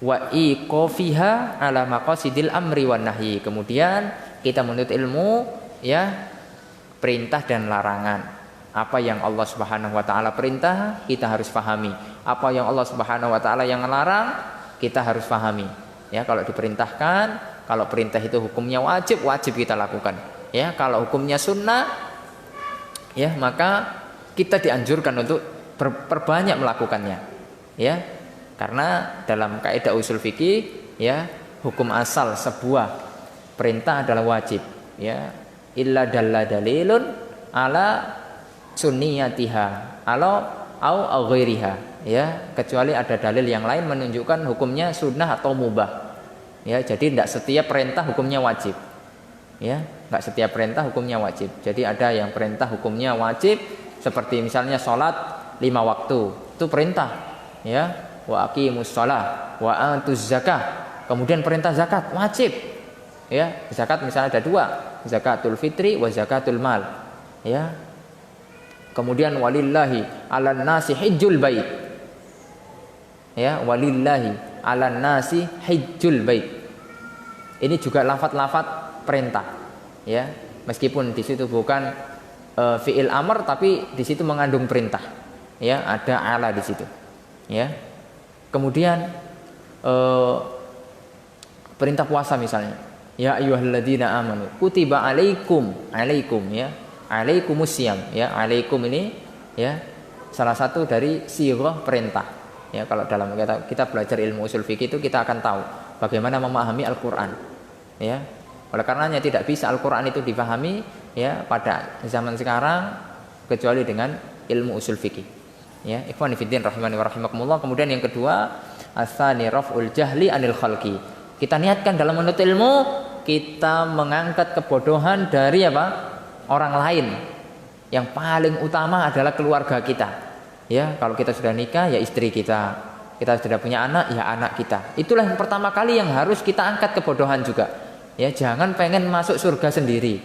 Wa iqafiha ala maqasidil amri wan nahyi. Kemudian kita menuntut ilmu, ya, perintah dan larangan. Apa yang Allah Subhanahu wa taala perintah, kita harus pahami. Apa yang Allah Subhanahu wa taala yang larang, kita harus pahami. Ya, kalau diperintahkan, kalau perintah itu hukumnya wajib, wajib kita lakukan. Ya, kalau hukumnya sunnah, ya, maka kita dianjurkan untuk perbanyak melakukannya. Ya. Karena dalam kaidah usul fikih, ya, hukum asal sebuah perintah adalah wajib, ya. Illa dalla dalilun ala sunniyatiha au ghairiha, ya, kecuali ada dalil yang lain menunjukkan hukumnya sunnah atau mubah, ya. Jadi tidak setiap perintah hukumnya wajib, ya, tidak setiap perintah hukumnya wajib. Jadi ada yang perintah hukumnya wajib, seperti misalnya sholat 5 waktu, itu perintah, ya, wa aqimus shalah wa atuz zakah. Kemudian perintah zakat wajib, ya, zakat misalnya ada 2, zakatul fitri wa zakatul mal, ya. Kemudian walillahi 'alan nasi hajjul bait. Ya, walillahi 'alan nasi hajjul bait. Ini juga lafaz-lafaz perintah, ya. Meskipun di situ bukan fi'il amr, tapi di situ mengandung perintah. Ya, ada 'ala di situ. Ya. Kemudian perintah puasa misalnya. Ya ayyuhalladzina amanu kutiba 'alaikum, ya. Alaikumusiyam, ya, alaikum ini, ya, salah satu dari sighah perintah. Ya, kalau dalam kita belajar ilmu usul fikih itu kita akan tahu bagaimana memahami Al-Qur'an. Ya. Oleh karenanya tidak bisa Al-Qur'an itu dipahami, ya, pada zaman sekarang kecuali dengan ilmu usul fikih. Ya, ikhwani fiddin rahimani wa rahimakumullah. Kemudian yang kedua, asani raf'ul jahli anil khalqi. Kita niatkan dalam menuntut ilmu, kita mengangkat kebodohan dari orang lain. Yang paling utama adalah keluarga kita. Ya, kalau kita sudah nikah, ya istri kita. Kita sudah punya anak, ya anak kita. Itulah yang pertama kali yang harus kita angkat kebodohan juga. Ya, jangan pengen masuk surga sendiri.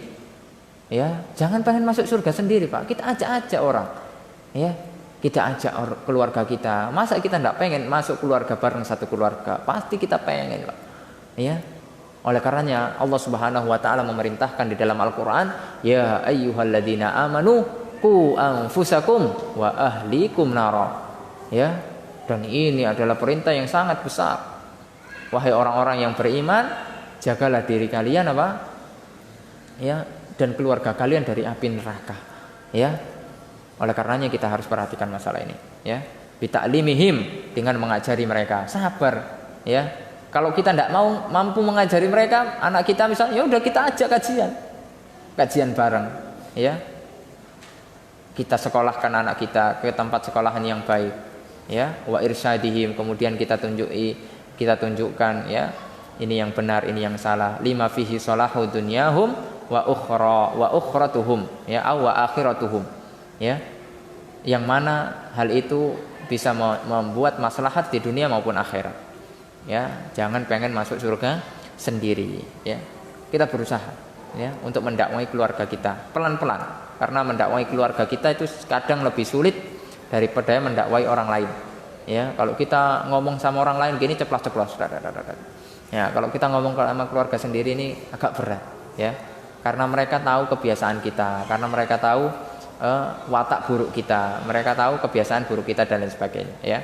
Ya, jangan pengen masuk surga sendiri, Pak. Kita ajak-ajak orang. Ya, kita ajak keluarga kita. Masa kita tidak pengen masuk keluarga bareng satu keluarga? Pasti kita pengen, Pak. Ya. Oleh karenanya Allah Subhanahu wa taala memerintahkan di dalam Al-Qur'an, ya ayyuhalladzina amanu qu anfusakum wa ahlikum nara. Ya. Dan ini adalah perintah yang sangat besar. Wahai orang-orang yang beriman, jagalah diri kalian apa? Ya, dan keluarga kalian dari api neraka. Ya. Oleh karenanya kita harus perhatikan masalah ini, ya. Bita'limihim, dengan mengajari mereka. Sabar, ya. Kalau kita tidak mampu mengajari mereka, anak kita misalnya, ya udah kita ajak kajian bareng, ya. Kita sekolahkan anak kita ke tempat sekolahan yang baik, ya. Wa irsyadihim, kemudian kita tunjukkan, ya, ini yang benar, ini yang salah. Lima fihi salahu dunyahum wa ukhratuhum, ya, wa akhiratuhum, ya. Yang mana hal itu bisa membuat maslahat di dunia maupun akhirat. Ya, jangan pengen masuk surga sendiri, ya. Kita berusaha, ya, untuk mendakwai keluarga kita pelan-pelan, karena mendakwai keluarga kita itu kadang lebih sulit daripada mendakwai orang lain. Ya, kalau kita ngomong sama orang lain gini ceplas-ceplos. Ya, kalau kita ngomong sama keluarga sendiri ini agak berat, ya. Karena mereka tahu kebiasaan kita, karena mereka tahu watak buruk kita, mereka tahu kebiasaan buruk kita dan lain sebagainya, ya.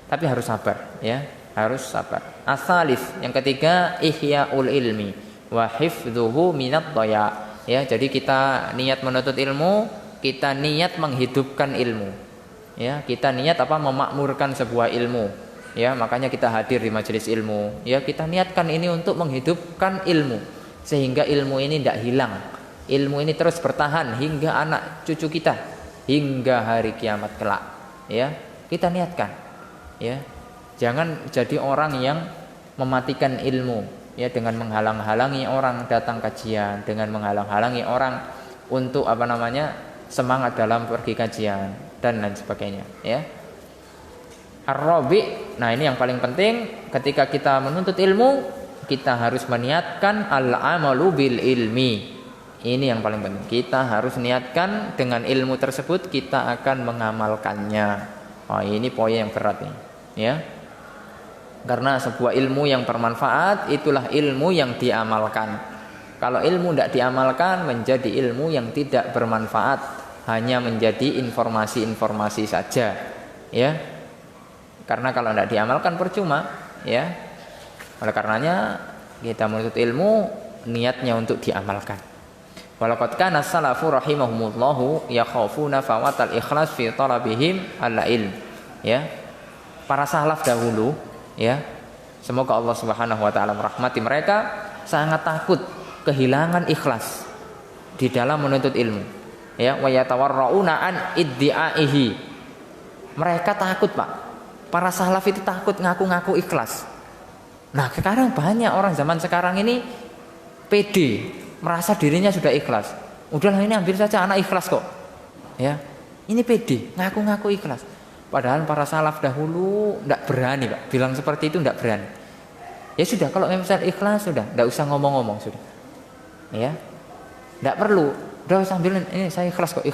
Tapi harus sabar, ya, harus sabar. Asalis, yang ketiga, ihyaul ilmi wa hifdzuhu minad dhaya. Ya, jadi kita niat menuntut ilmu, kita niat menghidupkan ilmu. Ya, kita niat apa? Memakmurkan sebuah ilmu. Ya, makanya kita hadir di majelis ilmu. Ya, kita niatkan ini untuk menghidupkan ilmu, sehingga ilmu ini tidak hilang. Ilmu ini terus bertahan hingga anak cucu kita, hingga hari kiamat kelak. Ya, kita niatkan. Ya, jangan jadi orang yang mematikan ilmu, ya, dengan menghalang-halangi orang datang kajian, dengan menghalang-halangi orang untuk semangat dalam pergi kajian dan lain sebagainya, ya. Ar-rabi', nah ini yang paling penting ketika kita menuntut ilmu, kita harus meniatkan al-amalu bil ilmi. Ini yang paling penting. Kita harus niatkan dengan ilmu tersebut kita akan mengamalkannya. Oh, ini poin yang berat nih, ya. Karena sebuah ilmu yang bermanfaat itulah ilmu yang diamalkan. Kalau ilmu tidak diamalkan menjadi ilmu yang tidak bermanfaat, hanya menjadi informasi-informasi saja, ya. Karena kalau tidak diamalkan percuma, ya. Oleh karenanya kita menuntut ilmu niatnya untuk diamalkan. Walaqad kana salafu rahimahumullahu yakhafuna fawatal ikhlas fi talabihim al-ilm, ya. Para salaf dahulu, ya, semoga Allah Subhanahu wa taala merahmati mereka, sangat takut kehilangan ikhlas di dalam menuntut ilmu, ya. Wa yatawarrauna an iddiaihi. Mereka takut, Pak. Para salaf itu takut ngaku-ngaku ikhlas. Nah, sekarang banyak orang zaman sekarang ini pede, merasa dirinya sudah ikhlas. Udahlah, ini ambil saja, anak ikhlas kok. Ya. Ini pede, ngaku-ngaku ikhlas. Padahal para salaf dahulu tidak berani, Pak. Bilang seperti itu tidak berani. Ya sudah, kalau misalnya ikhlas sudah, tidak usah ngomong-ngomong sudah. Ya. Tidak perlu. Udah sambil ini saya ikhlas kok.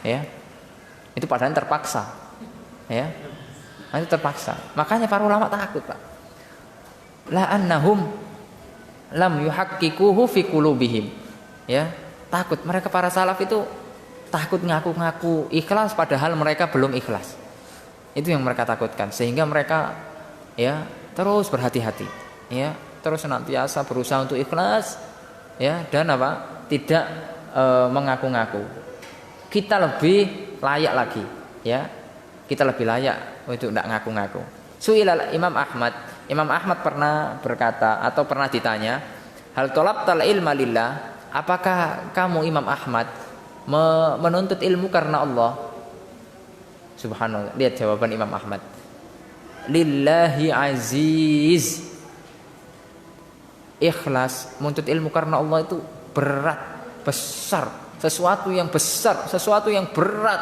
Ya. Itu padahal terpaksa. Ya. Itu terpaksa. Makanya para ulama takut, Pak. La annahum lam yuhaqqiquhu fi qulubihim. Ya. Takut. Mereka para salaf itu takut ngaku-ngaku ikhlas padahal mereka belum ikhlas. Itu yang mereka takutkan, sehingga mereka, ya, terus berhati-hati, ya, terus senantiasa berusaha untuk ikhlas, ya, dan tidak mengaku-ngaku. Kita lebih layak lagi, ya, kita lebih layak untuk tidak ngaku-ngaku. Su'ilal Imam Ahmad pernah berkata atau pernah ditanya, hal talabtal ilma lillah, apakah kamu Imam Ahmad menuntut ilmu karena Allah? Subhanallah, lihat jawaban Imam Ahmad. Lillahi aziz. Ikhlas menuntut ilmu karena Allah itu berat, besar, sesuatu yang besar, sesuatu yang berat.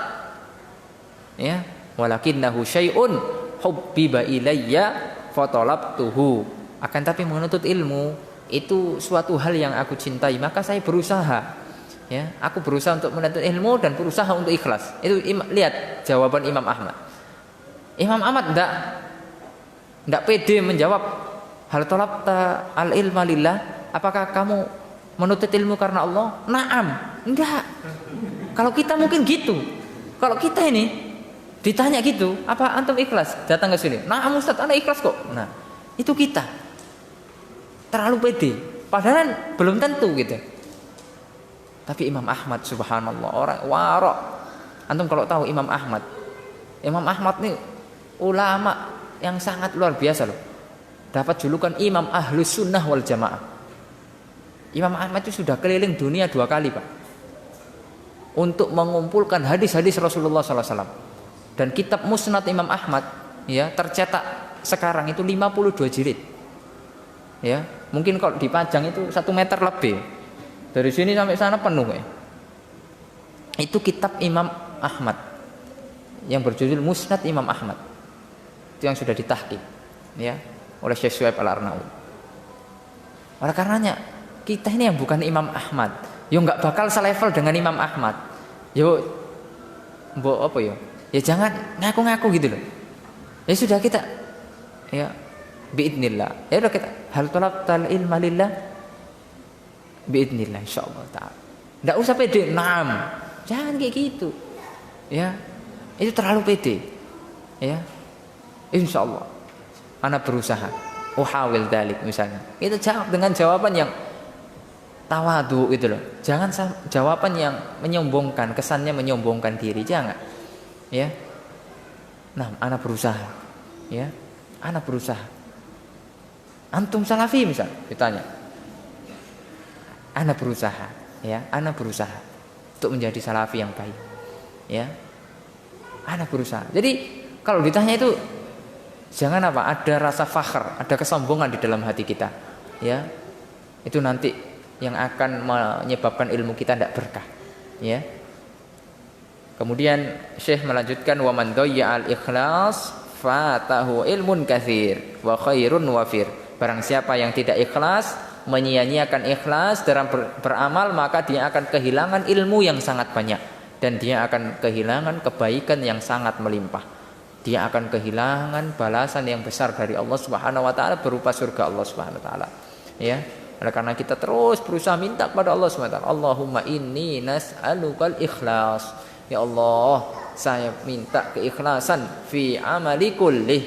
Ya, walakinnahu syai'un hubbiba ilayya fatalabtuhu. Akan tapi menuntut ilmu itu suatu hal yang aku cintai, maka saya berusaha. Ya, aku berusaha untuk menuntut ilmu dan berusaha untuk ikhlas. Itu lihat jawaban Imam Ahmad. Imam Ahmad tidak pede menjawab hal talabta al ilma lillah, apakah kamu menuntut ilmu karena Allah? Naam. Enggak. Kalau kita mungkin gitu. Kalau kita ini ditanya gitu, apa antum ikhlas datang ke sini? Naam Ustaz, ana ikhlas kok. Nah, Itu kita terlalu pede, padahal belum tentu gitu. Tapi Imam Ahmad subhanallah orang warok. Antum kalau tahu Imam Ahmad nih ulama yang sangat luar biasa loh. Dapat julukan Imam Ahlus Sunnah wal Jamaah. Imam Ahmad itu sudah keliling dunia 2 kali Pak, untuk mengumpulkan hadis-hadis Rasulullah SAW. Dan kitab Musnad Imam Ahmad ya tercetak sekarang itu 52 jilid. Ya, mungkin kalau dipajang itu 1 meter lebih. Dari sini sampai sana penuh ya. Itu kitab Imam Ahmad yang berjudul Musnad Imam Ahmad. Itu yang sudah ditahqiq ya oleh Syekh Syuaib Al-Arnaud. Oleh karenanya kita ini yang bukan Imam Ahmad, yo nggak bakal selevel dengan Imam Ahmad. Yo mbok apa yo? Ya jangan ngaku-ngaku gitu loh. Ya sudah kita ya biidznillah. Ya udah kita hal talabtal ilma lillah biidznillah insyaallah taala. Enggak usah pede, naam. Jangan kayak gitu. Ya. Itu terlalu pede. Ya. Insyaallah ana berusaha. Uhawil dalik misalnya. Itu jawab dengan jawaban yang tawadu gitu loh. Jangan jawaban yang menyombongkan, kesannya menyombongkan diri, jangan. Ya. Nah, ana berusaha. Ya. Ana berusaha. Antum salafi misal ditanya. Ana berusaha, ya. Ana berusaha untuk menjadi salafi yang baik. Ya. Ana berusaha. Jadi kalau ditanya itu jangan apa? Ada rasa fakhr, ada kesombongan di dalam hati kita. Ya. Itu nanti yang akan menyebabkan ilmu kita tidak berkah. Ya. Kemudian Syekh melanjutkan wa man dhayya'al ikhlas fatahu ilmun katsir wa khairun wafir. Barang siapa yang tidak ikhlas, menyia-nyiakan ikhlas dalam beramal, maka dia akan kehilangan ilmu yang sangat banyak dan dia akan kehilangan kebaikan yang sangat melimpah. Dia akan kehilangan balasan yang besar dari Allah Subhanahu wa taala berupa surga Allah Subhanahu wa taala. Ya. Oleh karena kita terus berusaha minta kepada Allah Subhanahu wa taala, Allahumma inni nas'alukal ikhlas. Ya Allah, saya minta keikhlasan fi amali kullih,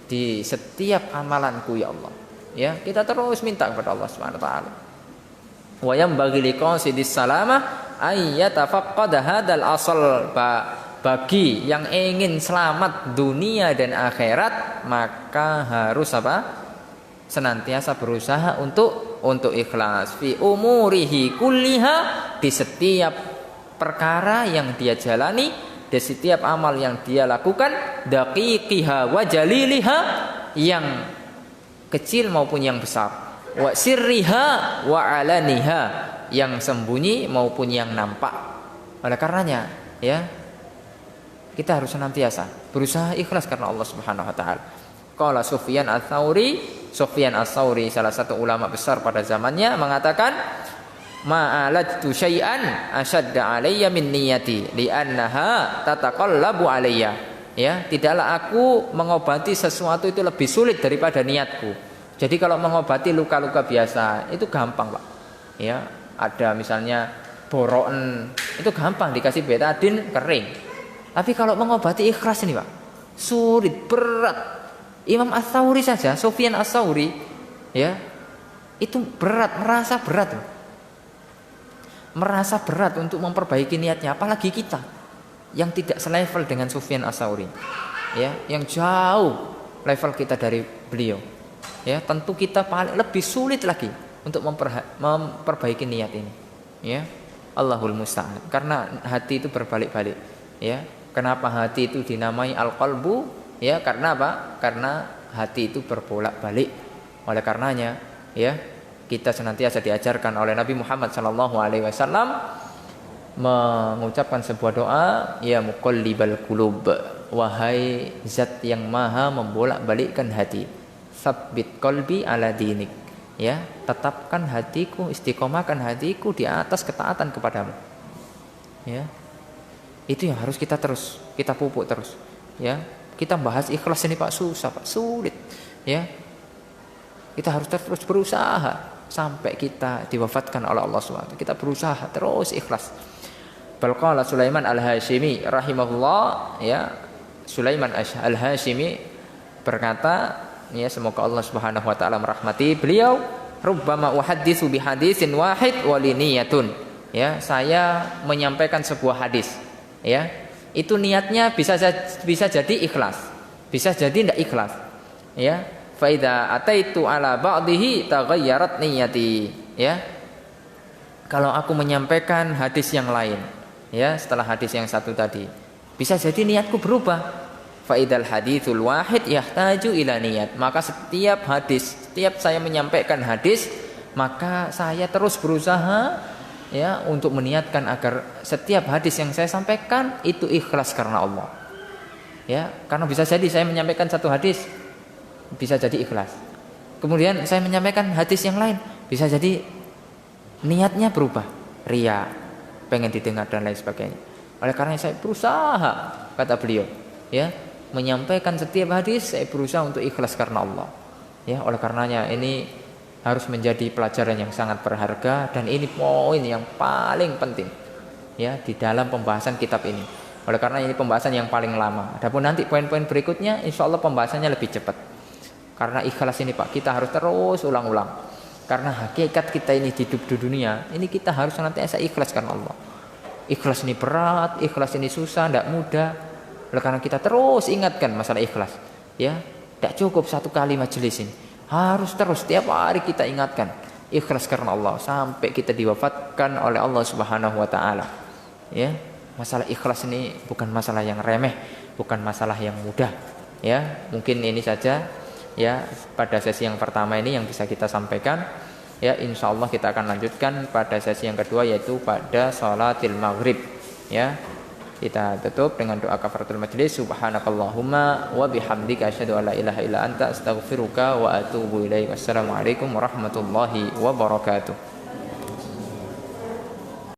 di setiap amalanku ya Allah. Ya, kita terus minta kepada Allah Subhanahu wa taala. Wa yambaghi liqasidis salamah ay yatafaqqada hadzal asal. Bagi yang ingin selamat dunia dan akhirat, maka harus apa? Senantiasa berusaha untuk ikhlas fi umurihi kulliha, di setiap perkara yang dia jalani, di setiap amal yang dia lakukan, daqiqiha wa jaliliha, yang kecil maupun yang besar, wa sirriha wa alaniha, yang sembunyi maupun yang nampak. Oleh karenanya ya kita harus senantiasa berusaha ikhlas karena Allah Subhanahu wa taala. Qala Sufyan Ats-Tsauri salah satu ulama besar pada zamannya mengatakan, ma'alatu syai'an asyadda alayya min niyati li'annaha tataqallabu alayya. Ya, tidaklah aku mengobati sesuatu itu lebih sulit daripada niatku. Jadi kalau mengobati luka-luka biasa itu gampang, Pak. Ya, ada misalnya borokan itu gampang, dikasih betadin kering. Tapi kalau mengobati ikhlas ini Pak, sulit, berat. Imam Ats-Tsauri saja, Sufyan Ats-Tsauri ya, itu berat, merasa berat untuk memperbaiki niatnya, apalagi kita yang tidak selevel dengan Sufyan Ats-Tsauri. Ya, yang jauh level kita dari beliau. Ya, tentu kita paling lebih sulit lagi untuk memperbaiki niat ini. Ya. Allahul musta'an. Karena hati itu berbalik-balik, ya. Kenapa hati itu dinamai al-qalbu? Ya, karena apa? Karena hati itu berbolak-balik. Oleh karenanya, ya, kita senantiasa diajarkan oleh Nabi Muhammad SAW mengucapkan sebuah doa, ya muqallibal qulub, wahai zat yang maha membolak-balikkan hati, tsabbit qalbi ala dinik. Ya, tetapkan hatiku, istiqomahkan hatiku di atas ketaatan kepadamu. Ya. Itu yang harus kita pupuk terus. Ya, kita bahas ikhlas ini Pak susah Pak, sulit. Ya, kita harus terus berusaha sampai kita diwafatkan oleh Allah SWT. Kita berusaha terus ikhlas. Balqala Sulaiman Al-Hashimi rahimahullah, ya, Sulaiman Al-Hashimi berkata, ya semoga Allah Subhanahu wa taala merahmati beliau, rubbama uhaddisu bi hadisin wahid wa li niyatun. Ya, saya menyampaikan sebuah hadis, ya. Itu niatnya bisa jadi ikhlas, bisa jadi tidak ikhlas. Ya, fa idza ataitu ala ba'dihi taghayyarat niyati. Ya. Kalau aku menyampaikan hadis yang lain, ya, setelah hadis yang satu tadi, bisa jadi niatku berubah. Faidal haditsul wahid yahtaju ila niyat. Maka setiap hadis, setiap saya menyampaikan hadis, maka saya terus berusaha, ya, untuk meniatkan agar setiap hadis yang saya sampaikan itu ikhlas karena Allah. Ya, karena bisa jadi saya menyampaikan satu hadis bisa jadi ikhlas. Kemudian saya menyampaikan hadis yang lain, bisa jadi niatnya berubah, riya, pengen didengar dan lain sebagainya. Oleh karena saya berusaha, kata beliau, ya, menyampaikan setiap hadis saya berusaha untuk ikhlas karena Allah. Ya, oleh karenanya ini harus menjadi pelajaran yang sangat berharga dan ini poin yang paling penting, ya, di dalam pembahasan kitab ini. Oleh karena ini pembahasan yang paling lama. Adapun nanti poin-poin berikutnya insya Allah pembahasannya lebih cepat. Karena ikhlas ini Pak, kita harus terus ulang-ulang. Karena hakikat kita ini hidup di dunia, ini kita harus senantiasa ikhlas karena Allah. Ikhlas ini berat, ikhlas ini susah, tidak mudah. Oleh karena kita terus ingatkan masalah ikhlas, ya, tidak cukup satu kali majelis ini, harus terus setiap hari kita ingatkan ikhlas karena Allah sampai kita diwafatkan oleh Allah Subhanahu Wa Taala. Ya, masalah ikhlas ini bukan masalah yang remeh, bukan masalah yang mudah. Ya, mungkin ini saja, ya, pada sesi yang pertama ini yang bisa kita sampaikan. Ya, insya Allah kita akan lanjutkan pada sesi yang kedua yaitu pada sholatil maghrib. Ya. Kita tutup dengan doa kafaratul majlis. Subhanakallahumma wa bihamdika asyhadu an la ilaha illa anta astaghfiruka wa atubu ilaik. Wassalamualaikum warahmatullahi wabarakatuh.